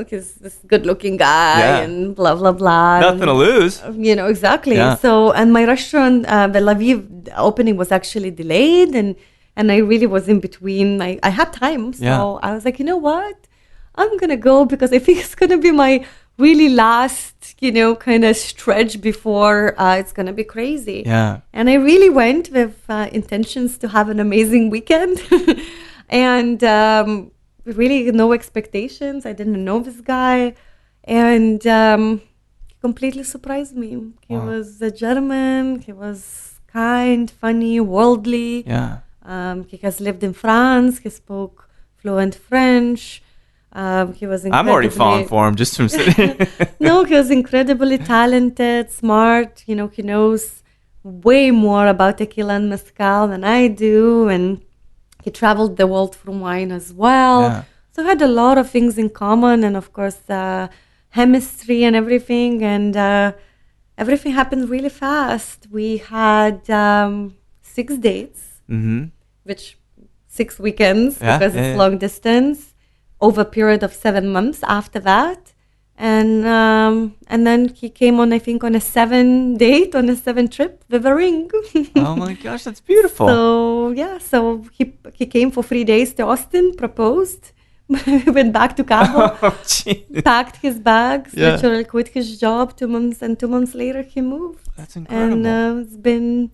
he's this good-looking guy, and blah blah blah. Nothing to lose. Exactly. Yeah. So, and my restaurant, the Lviv opening was actually delayed, and I really was in between. I had time, so I was like, you know what? I'm gonna go because I think it's gonna be my really last, kind of stretch before it's going to be crazy. Yeah. And I really went with intentions to have an amazing weekend and really no expectations. I didn't know this guy and he completely surprised me. He was a German. He was kind, funny, worldly. Yeah. He has lived in France. He spoke fluent French. He was I'm already falling for him just from sitting. No, he was incredibly talented, smart. He knows way more about tequila and mezcal than I do. And he traveled the world for wine as well. Yeah. So I had a lot of things in common. And of course, chemistry and everything. And everything happened really fast. We had 6 dates, which 6 weekends because it's long distance. Over a period of 7 months after that. And then he came on, I think, on a 7 trip with a ring. Oh my gosh, that's beautiful. So he came for 3 days to Austin, proposed, went back to Cabo, packed his bags, literally quit his job 2 months, and 2 months later he moved. That's incredible. And it's been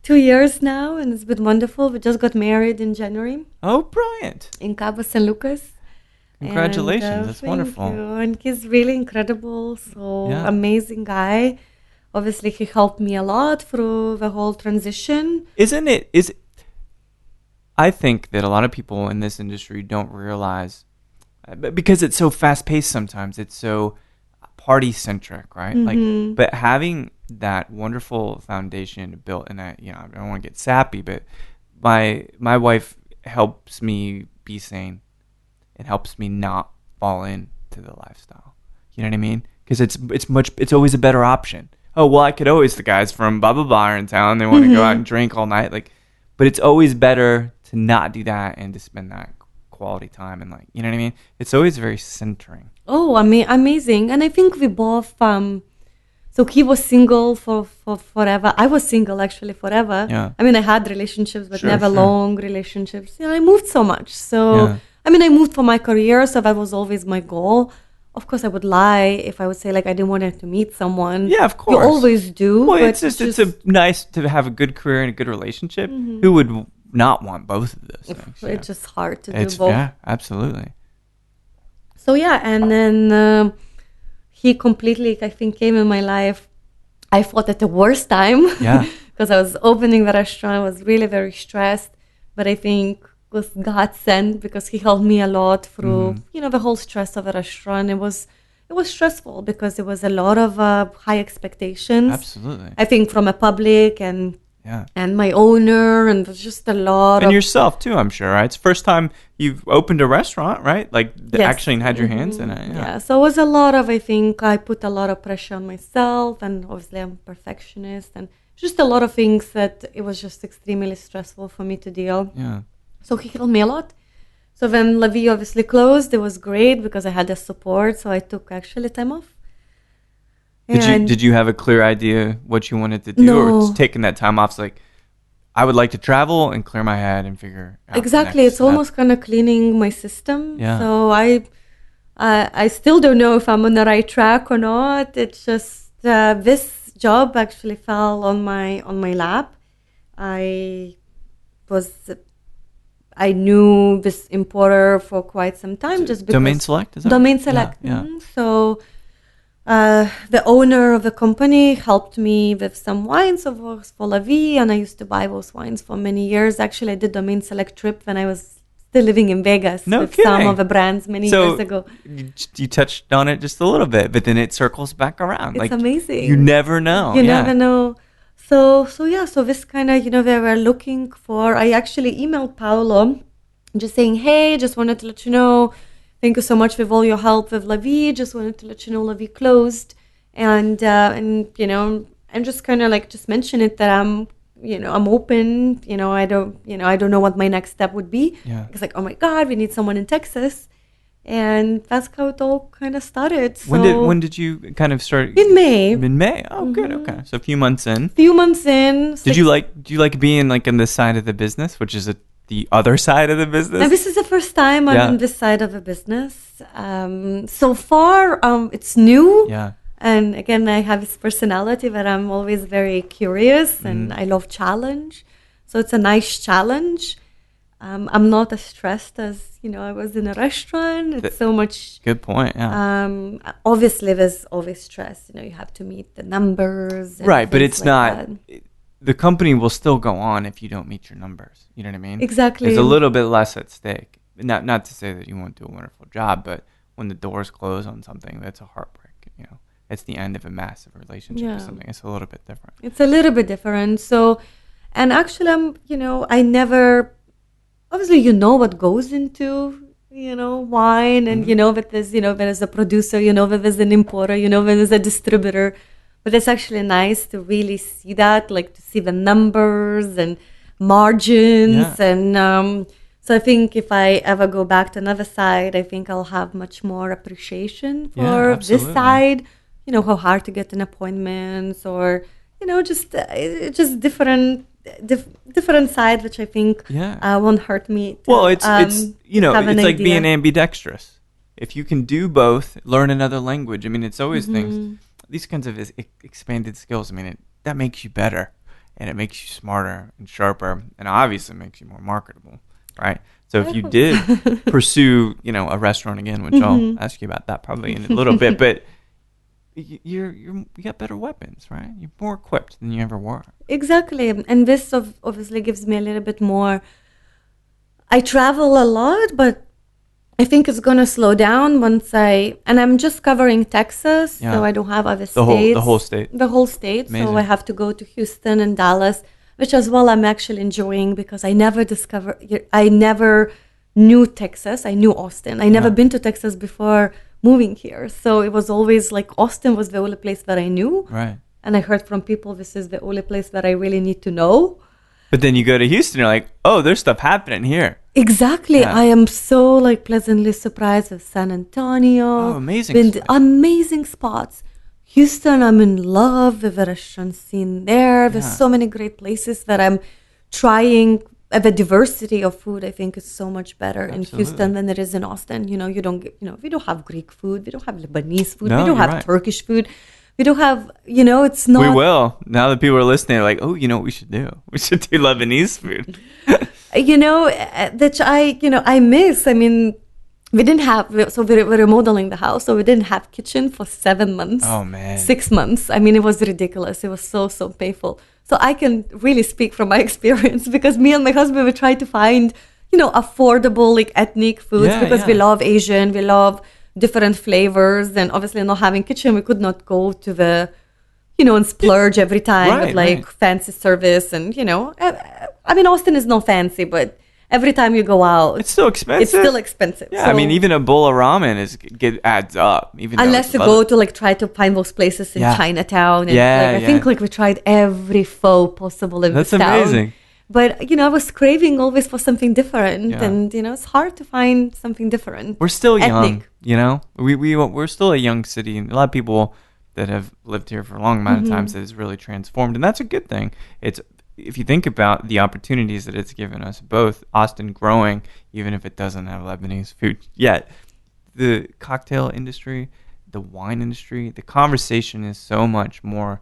2 years now, and it's been wonderful. We just got married in January. Oh, brilliant. In Cabo San Lucas. Congratulations, that's wonderful. Thank you. And he's really incredible, amazing guy. obviously he helped me a lot through the whole transition. I think that a lot of people in this industry don't realize, because it's so fast-paced sometimes, it's so party-centric, right? Mm-hmm. But having that wonderful foundation built, and I don't want to get sappy, but my wife helps me be sane and helps me not fall into the lifestyle. You know what I mean? Because it's always a better option. Oh, well, I could always, the guys from blah blah blah are in town, they want to go out and drink all night, but it's always better to not do that and to spend that quality time, and you know what I mean? It's always very centering. Oh, amazing. And I think we both so he was single for forever. I was single actually forever. Yeah. I mean, I had relationships, but never Sure. long relationships. I moved so much. So, I mean, I moved for my career, so that was always my goal. Of course, I would lie if I would say I didn't want to meet someone. Yeah, of course. You always do. Well, but it's a nice to have a good career and a good relationship. Mm-hmm. Who would not want both of those things? It's just hard to do both. Yeah, absolutely. So yeah, and then he completely, I think, came in my life. I thought at the worst time. Yeah. Because I was opening the restaurant. I was really very stressed. But I think it was God sent, because he helped me a lot through, the whole stress of a restaurant. It was stressful because it was a lot of high expectations. Absolutely. I think from a public and my owner, and it was just a lot. And yourself too, I'm sure, right? It's the first time you've opened a restaurant, right? Yes. Actually had your hands in it. Yeah. So it was a lot of, I think I put a lot of pressure on myself, and obviously I'm a perfectionist, and just a lot of things that it was just extremely stressful for me to deal. Yeah. So he helped me a lot. So when La Vie obviously closed, it was great because I had the support. So I took actually time off. Did you have a clear idea what you wanted to do? No. Or just taking that time off, I would like to travel and clear my head and figure out exactly. It's almost kind of cleaning my system. Yeah. So I still don't know if I'm on the right track or not. It's just this job actually fell on my lap. I knew this importer for quite some time, just because Domaine Select, is that? Domaine Select. Yeah. So the owner of the company helped me with some wines for La Vie, and I used to buy those wines for many years. Actually, I did Domaine Select trip when I was still living in Vegas with some of the brands many years ago. You touched on it just a little bit, but then it circles back around. It's amazing. You never know. You never know. So this kind of, they were looking for, I actually emailed Paolo just saying, hey, just wanted to let you know, thank you so much with all your help with La Vie. Just wanted to let you know La Vie closed. And just kind of just mention it that I'm open, I don't know what my next step would be. Yeah. It's oh my God, we need someone in Texas. And that's how it all kind of started. So when did you kind of start? In May. In May. Oh, good. Okay. So a few months in. Do you like being in this side of the business, which is the other side of the business? Now, this is the first time I'm on this side of the business. So far, it's new. Yeah. And again, I have this personality that I'm always very curious and I love challenge. So it's a nice challenge. I'm not as stressed as, I was in a restaurant. It's so much. Good point. Yeah. Obviously, there's always stress. You have to meet the numbers. Right. But it's not. That. The company will still go on if you don't meet your numbers. You know what I mean? Exactly. There's a little bit less at stake. Not to say that you won't do a wonderful job, but when the doors close on something, that's a heartbreak. It's the end of a massive relationship or something. It's a little bit different. It's a little bit different. So, and actually, I never. Obviously, what goes into, wine, and that there's a producer, that there's an importer, that there's a distributor. But it's actually nice to really see that, to see the numbers and margins. Yeah. And so I think if I ever go back to another side, I think I'll have much more appreciation for this side. How hard to get an appointments, or, just different side, which I think won't hurt me. Well, it's like being ambidextrous. If you can do both, learn another language. I mean, it's always things. These kinds of expanded skills, that makes you better, and it makes you smarter and sharper, and obviously makes you more marketable, right? So if you did pursue, a restaurant again, which I'll ask you about that probably in a little bit, but you got better weapons, right? You're more equipped than you ever were. Exactly. And this obviously gives me a little bit more. I travel a lot, but I think it's going to slow down and I'm just covering Texas, so I don't have other states. The whole state. The whole state. Amazing. So I have to go to Houston and Dallas, which as well I'm actually enjoying because I never knew Texas. I knew Austin. I never been to Texas before moving here. So it was always like Austin was the only place that I knew. Right. And I heard from people, this is the only place that I really need to know. But then you go to Houston, you're like, oh, there's stuff happening here. Exactly. Yeah. I am so like pleasantly surprised with San Antonio. Oh, amazing. Amazing spots. Houston, I'm in love with the restaurant scene there. There's so many great places that I'm trying. The diversity of food, I think, is so much better in Houston than it is in Austin. We don't have Greek food. We don't have Lebanese food. We don't have Turkish food. We don't have, it's not. We will. Now that people are listening, they're like, oh, you know what we should do? We should do Lebanese food. That I miss. I mean, we didn't have, so we're remodeling the house, so we didn't have kitchen for 7 months. Oh, man. 6 months. I mean, it was ridiculous. It was so painful. So I can really speak from my experience because me and my husband, we try to find, affordable, like ethnic foods because we love Asian, we love different flavors. And obviously not having kitchen, we could not go to the, and splurge every time with fancy service. And, I mean, Austin is not fancy, but every time you go out, it's still expensive. Yeah, so, I mean, even a bowl of ramen adds up. Even unless you go to try to find those places in Chinatown. And I think we tried every photo possible in this town. That's amazing. But I was craving always for something different, and it's hard to find something different. We're still young, we're still a young city, and a lot of people that have lived here for a long amount of time said it's really transformed, and that's a good thing. If you think about the opportunities that it's given us, both Austin growing, even if it doesn't have Lebanese food yet, the cocktail industry, the wine industry, the conversation is so much more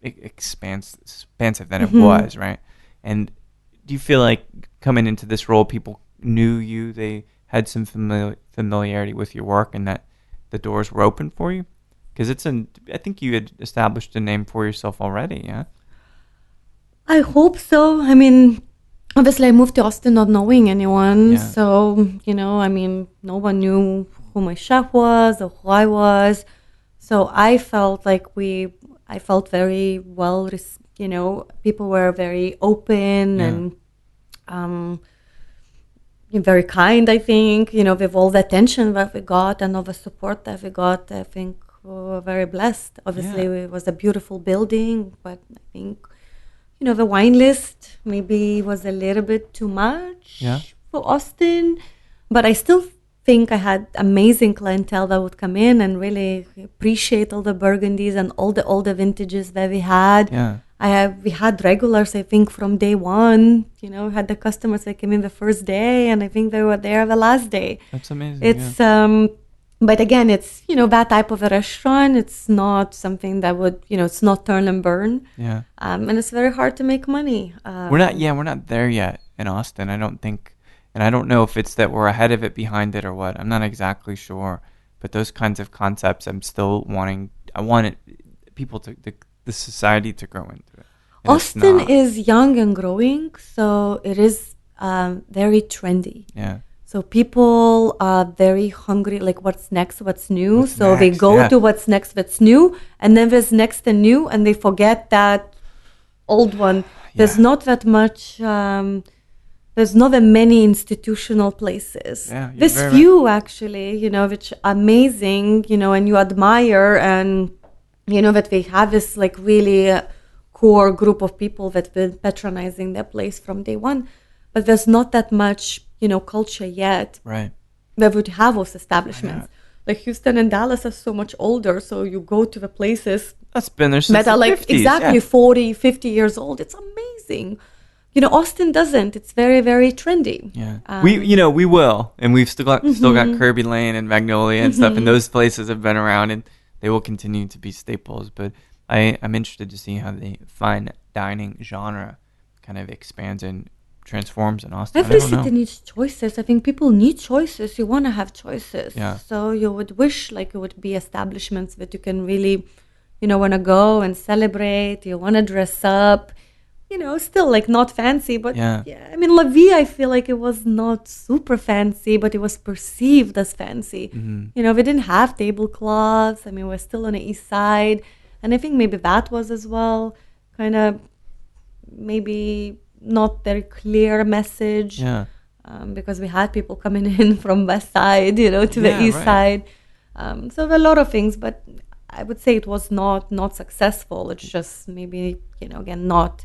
expansive than it was, right? And do you feel like coming into this role, people knew you, they had some familiarity with your work, and that the doors were open for you? Because I think you had established a name for yourself already, yeah? I hope so. I mean, obviously I moved to Austin not knowing anyone. Yeah. So, I mean, no one knew who my chef was or who I was. So I felt like I felt very well, people were very open and very kind, I think, with all the attention that we got and all the support that we got. I think we were very blessed. Obviously, it was a beautiful building, but I think the wine list maybe was a little bit too much for Austin, but I still think I had amazing clientele that would come in and really appreciate all the Burgundies and all the vintages that we had. Yeah. We had regulars, I think, from day one. We had the customers that came in the first day, and I think they were there the last day. That's amazing. It's but again, it's that type of a restaurant. It's not something that would it's not turn and burn. Yeah. And it's very hard to make money. We're not there yet in Austin. I don't think, and I don't know if it's that we're ahead of it, behind it, or what. I'm not exactly sure. But those kinds of concepts, I'm still wanting. I want people to the society to grow into it. And Austin is young and growing, so it is very trendy. Yeah. So people are very hungry, like what's next, what's new. They go to what's next, what's new, and then there's next and new, and they forget that old one. There's not that much. There's not that many institutional places. Yeah, there's few actually, which are amazing, and you admire, and that we have this like really core group of people that been patronizing their place from day one. But there's not that much culture yet, right? That would have those establishments. Like Houston and Dallas are so much older, so you go to the places that's been there since that are the like 50s, 40, 50 years old. It's amazing. Austin doesn't. It's very, very trendy. Yeah, we will, and we've still got Kirby Lane and Magnolia and stuff, and those places have been around, and they will continue to be staples. But I'm interested to see how the fine dining genre kind of expands in transforms in Austin. Every I don't know. city needs choices. I think people need choices. You want to have choices. Yeah. So you would wish like it would be establishments that you can really, want to go and celebrate. You want to dress up. Still like not fancy, but Yeah. I mean, La Vie, I feel like it was not super fancy, but it was perceived as fancy. Mm-hmm. We didn't have tablecloths. I mean, we're still on the east side. And I think maybe that was as well kind of maybe not very clear message. Yeah. Because we had people coming in from west side, to the east side. So there are a lot of things, but I would say it was not successful. It's just maybe, again, not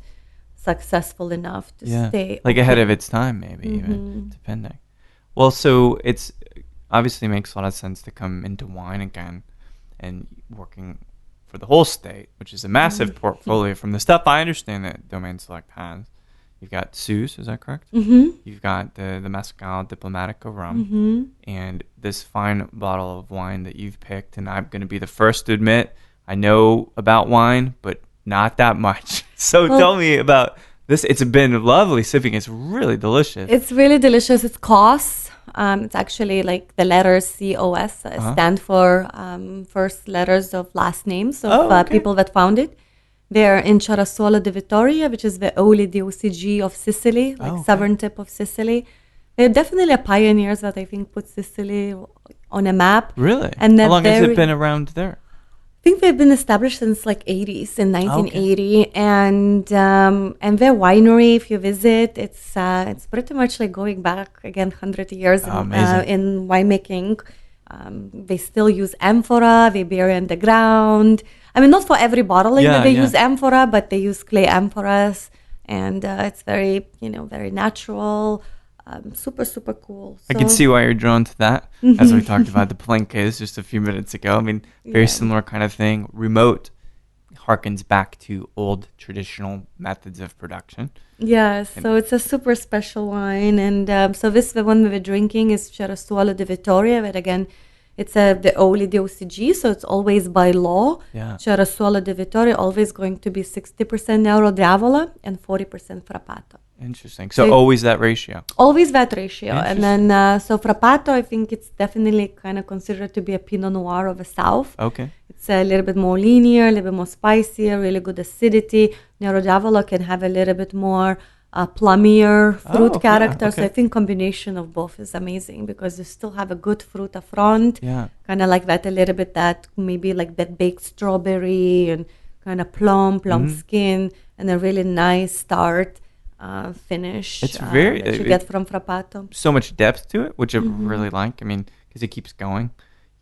successful enough to stay like ahead of its time, maybe even depending. Well, so it's obviously makes a lot of sense to come into wine again and working for the whole state, which is a massive portfolio. From the stuff I understand that Domaine Select has, you've got Suze, is that correct? You've got the Mezcal Diplomatico rum, and this fine bottle of wine that you've picked. And I'm going to be the first to admit I know about wine, but not that much. So tell me about this. It's been lovely sipping. It's really delicious. It's really delicious. It's COS. It's actually like the letters COS stand for first letters of last names of people that found it. They're in Cerasuolo di Vittoria, which is the Oli di OCG of Sicily, southern tip of Sicily. They're definitely a pioneers that I think put Sicily on a map. Really? And how long has it been around there? I think they've been established since like 80s, in 1980, and their winery, if you visit, it's pretty much like going back again 100 years in winemaking. They still use amphora. They bury underground. I mean, not for every bottling that they use amphora, but they use clay amphoras, and it's very very natural. Super, super cool. I can see why you're drawn to that, as we talked about the Palenques just a few minutes ago. I mean, very similar kind of thing. Remote harkens back to old traditional methods of production. Yes, so it's a super special wine. And so the one we were drinking is Cerasuolo di Vittoria, but again, it's the Oli di OCG, so it's always by law. Yeah. Cerasuolo di Vittoria always going to be 60% Nero d'Avola and 40% Frappato. Interesting. So always that ratio. Always that ratio. And then, so Frappato, I think it's definitely kind of considered to be a Pinot Noir of the South. Okay. It's a little bit more linear, a little bit more spicier, really good acidity. Nero d'Avola can have a little bit more plummier fruit character. So I think combination of both is amazing because you still have a good fruit up front. Yeah. Kind of like that, a little bit that, maybe like that baked strawberry and kind of plum skin, and a really nice start. Finish. It's very that you get from Frappato. So much depth to it, which I really like. I mean, because it keeps going.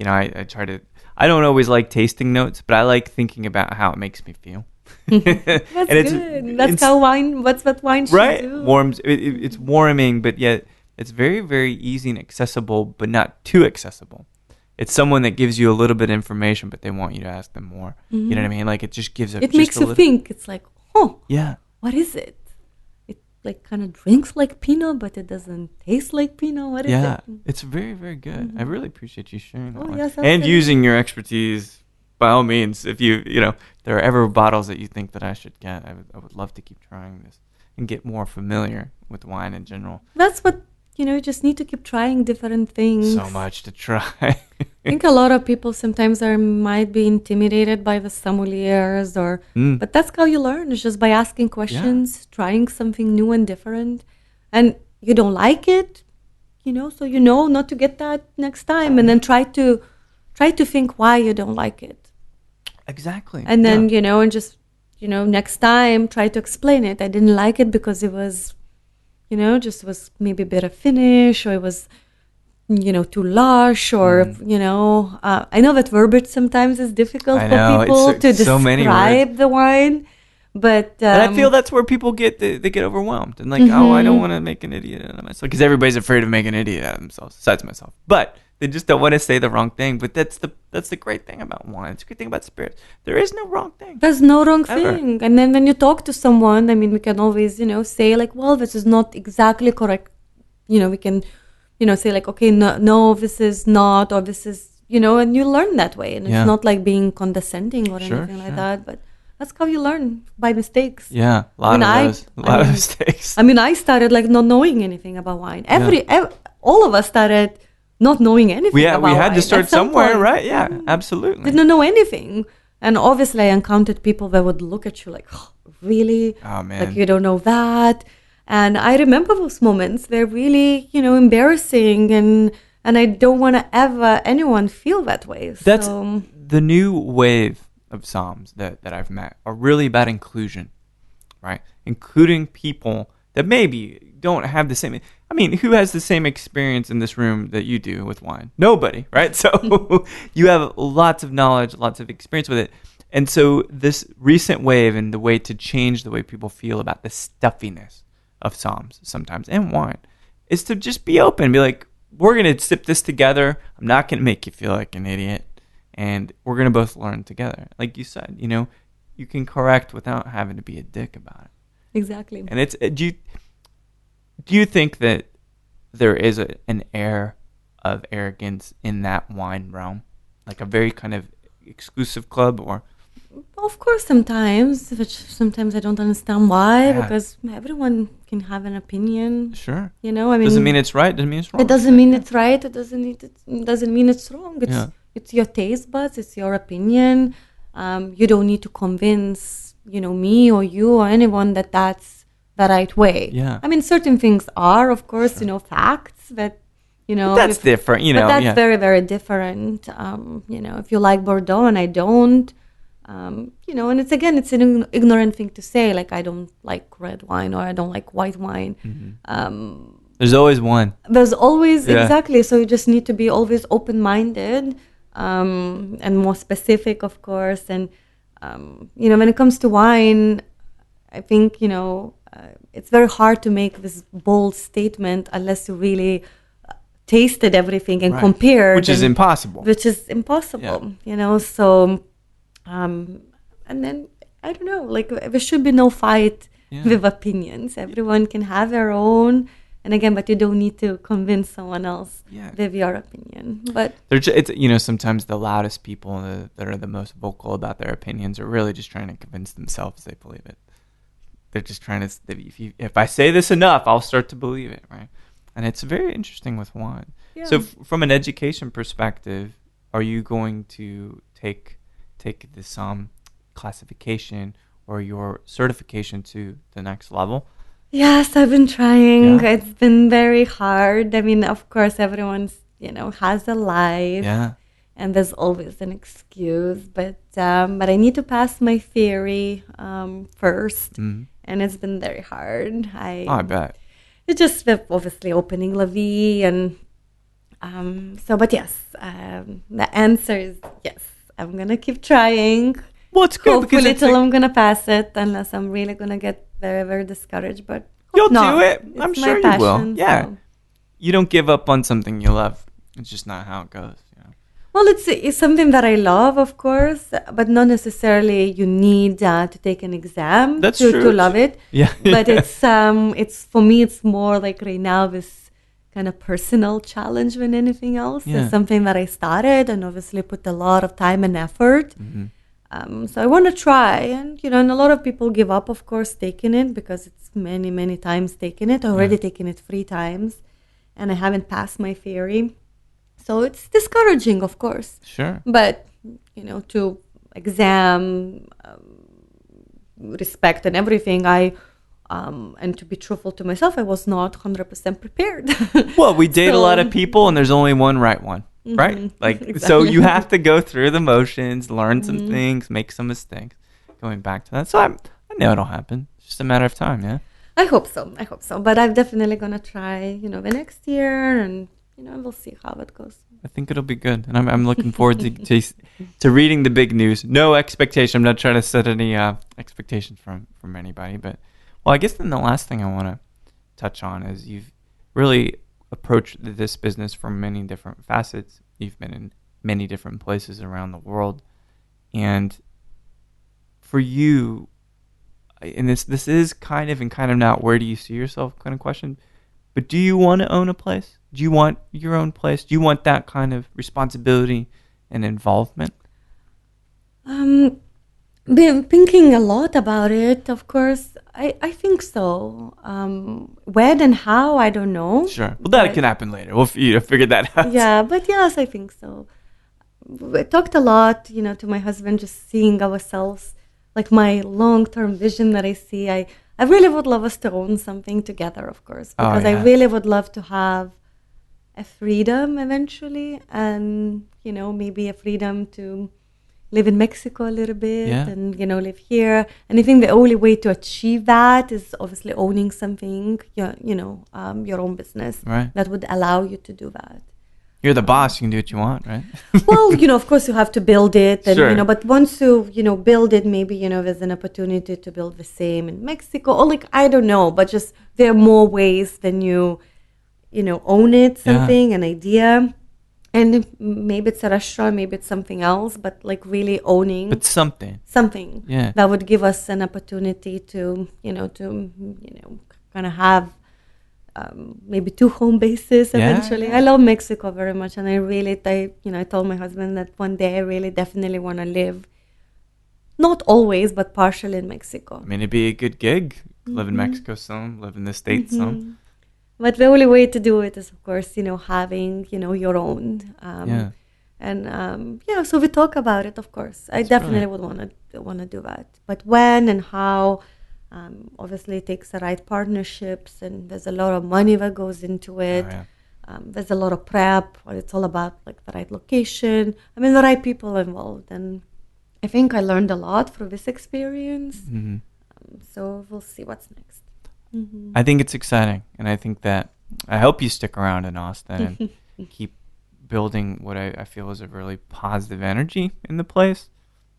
I try to. I don't always like tasting notes, but I like thinking about how it makes me feel. That's good. That's how wine. What's what wine should do. Warms. It's warming, but yet it's very, very easy and accessible, but not too accessible. It's someone that gives you a little bit of information, but they want you to ask them more. You know what I mean? Like it just gives. It makes you think. It's like, what is it? Like kind of drinks like Pinot, but it doesn't taste like Pinot. What is it? Yeah, it's very, very good. I really appreciate you sharing that one. Yes, and using your expertise. By all means, if there are ever bottles that you think that I should get, I would love to keep trying this and get more familiar with wine in general. That's what, you just need to keep trying different things. So much to try. I think a lot of people sometimes might be intimidated by the sommeliers, but that's how you learn. It's just by asking questions, trying something new and different. And you don't like it, so not to get that next time, and then try to think why you don't like it. Exactly. And then, and just, next time try to explain it. I didn't like it because it was, just was maybe a bit of finish, or it was, too lush, or, I know that verbiage sometimes is difficult for people to describe the wine, but I feel that's where people they get overwhelmed and like, I don't want to make an idiot out of myself, because everybody's afraid of making an idiot out of themselves, besides myself. But they just don't want to say the wrong thing. But that's the great thing about wine. It's a great thing about spirits. There is no wrong thing. There's no wrong thing. And then when you talk to someone, I mean, we can always, say like, well, this is not exactly correct. We can, say like, okay, no, this is not, or this is, and you learn that way. And it's not like being condescending or anything like that. But That's how you learn, by mistakes. Yeah, a lot of mistakes. I mean, I started like not knowing anything about wine. All of us started not knowing anything about wine. We had to start somewhere, point. right? Yeah, absolutely. Didn't know anything. And obviously I encountered people that would look at you like, oh, really? Oh, man. Like, you don't know that? And I remember those moments. They're really, embarrassing, and I don't want to ever anyone feel that way. That's the new wave of Psalms that I've met are really about inclusion, right? Including people that maybe don't have the same. I mean, who has the same experience in this room that you do with wine? Nobody, right? So you have lots of knowledge, lots of experience with it. And so this recent wave and the way to change the way people feel about the stuffiness of Psalms sometimes and wine is to just be open, be like, we're going to sip this together. I'm not going to make you feel like an idiot. And we're going to both learn together. Like you said, you can correct without having to be a dick about it. Exactly. And it's, do you think that there is an air of arrogance in that wine realm? Like a very kind of exclusive club or? Of course, sometimes I don't understand why, because everyone can have an opinion. Sure. I mean, doesn't mean it's right. Doesn't mean it's wrong. It doesn't mean it's right. It doesn't mean it's wrong. It's your taste buds. It's your opinion. You don't need to convince, me or you or anyone that that's the right way. Yeah. I mean, certain things are, of course, facts that, But that's different, But that's very, very different. If you like Bordeaux and I don't, and it's an ignorant thing to say, like I don't like red wine or I don't like white wine. Mm-hmm. There's always one. There's always, exactly. So you just need to be always open-minded and more specific, of course. And, when it comes to wine, I think, it's very hard to make this bold statement unless you really tasted everything and compared. Which is impossible. So... and then I don't know, like there should be no fight with opinions. Everyone can have their own, and again, but you don't need to convince someone else with your opinion. But it's sometimes the loudest people that are the most vocal about their opinions are really just trying to convince themselves they believe it. They're just trying to. If I say this enough, I'll start to believe it, right? And it's very interesting with wine. Yeah. So from an education perspective, are you going to take the Psalm classification or your certification to the next level? Yes, I've been trying. Yeah. It's been very hard. I mean, of course, everyone's, has a life. Yeah. And there's always an excuse. But I need to pass my theory first. Mm-hmm. And it's been very hard. I bet. It's just obviously opening La Vie. And but yes, the answer is yes. I'm going to keep trying. Well, it's good. Hopefully till I'm going to pass it, unless I'm really going to get very, very discouraged. But you'll do it. I'm sure you will. Yeah. So. You don't give up on something you love. It's just not how it goes. Well, it's something that I love, of course, but not necessarily you need to take an exam to love it. Yeah. But it's for me, it's more like right now this kind of personal challenge than anything else. Yeah. It's something that I started and obviously put a lot of time and effort. Mm-hmm. So I want to try, and and a lot of people give up, of course, taking it because it's many, many times taken it. I already taken it 3 times, and I haven't passed my theory. So it's discouraging, of course. Sure. But to exam, respect, and everything, and to be truthful to myself, I was not 100% prepared. Well, we date a lot of people, and there's only one right one, right? Like, exactly. So you have to go through the motions, learn some things, make some mistakes, going back to that. So I know it'll happen. It's just a matter of time, yeah? I hope so. But I'm definitely going to try, the next year, and, we'll see how it goes. I think it'll be good. And I'm looking forward to reading the big news. No expectation. I'm not trying to set any expectations from anybody, but... Well, I guess then the last thing I want to touch on is you've really approached this business from many different facets. You've been in many different places around the world. And for you, and this is kind of and kind of not where do you see yourself kind of question, but do you want to own a place? Do you want your own place? Do you want that kind of responsibility and involvement? Been thinking a lot about it, of course. I think so. When and how, I don't know. Sure. Well, that can happen later. We'll figure that out. Yeah, but yes, I think so. I talked a lot, to my husband, just seeing ourselves, like my long-term vision that I see. I really would love us to own something together, of course, because I really would love to have a freedom eventually, and, maybe a freedom to live in Mexico a little bit and, live here. And I think the only way to achieve that is obviously owning something, your own business that would allow you to do that. You're the boss. You can do what you want, right? Well, of course you have to build it. And, but once you, build it, maybe, there's an opportunity to build the same in Mexico. Or I don't know, but just there are more ways than you own it, something, an idea. And maybe it's a restaurant, maybe it's something else, but really owning. But something that would give us an opportunity to, kind of have maybe 2 home bases eventually. I love Mexico very much, and I told my husband that one day I really definitely want to live, not always, but partially in Mexico. I mean, it'd be a good gig. Live in Mexico some, live in the States some. But the only way to do it is, of course, having, your own. So we talk about it, of course. I definitely would want to do that. But when and how, obviously it takes the right partnerships, and there's a lot of money that goes into it. There's a lot of prep. It's all about the right location. I mean, the right people involved. And I think I learned a lot through this experience. So we'll see what's next. I think it's exciting, and I think that I hope you stick around in Austin and keep building what I feel is a really positive energy in the place.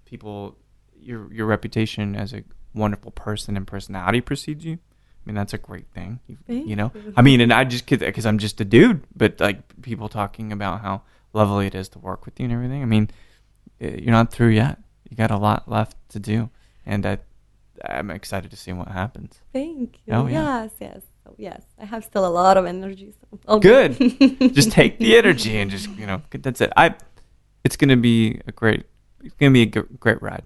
People, your reputation as a wonderful person and personality precedes you. I mean, that's a great thing, I mean, and I just because I'm just a dude, but people talking about how lovely it is to work with you and everything. I mean, you're not through yet. You got a lot left to do, and I'm excited to see what happens. Thank you. Oh, yeah. Yes. I have still a lot of energy. So good. Just take the energy and just, that's it. It's going to be a great ride.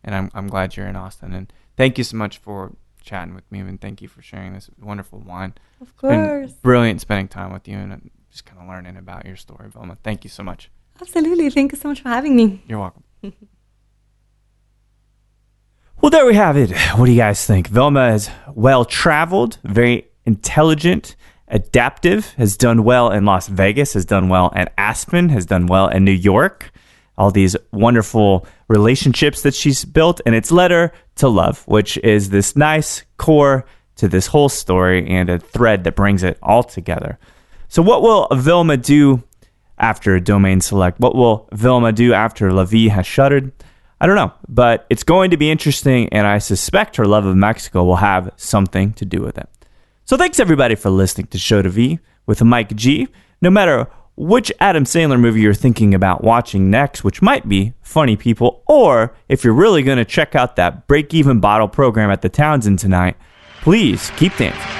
And I'm glad you're in Austin. And thank you so much for chatting with me. And thank you for sharing this wonderful wine. Of course. It's been brilliant spending time with you and just kind of learning about your story, Vilma. Thank you so much. Absolutely. Thank you so much for having me. You're welcome. Well, there we have it. What do you guys think? Vilma is well-traveled, very intelligent, adaptive, has done well in Las Vegas, has done well in Aspen, has done well in New York. All these wonderful relationships that she's built, and it's led her to love, which is this nice core to this whole story and a thread that brings it all together. So what will Vilma do after Domaine Select? What will Vilma do after La Vie has shuttered? I don't know, but it's going to be interesting, and I suspect her love of Mexico will have something to do with it. So thanks, everybody, for listening to Show to V with Mike G. No matter which Adam Sandler movie you're thinking about watching next, which might be Funny People, or if you're really going to check out that break-even bottle program at the Townsend tonight, please keep dancing.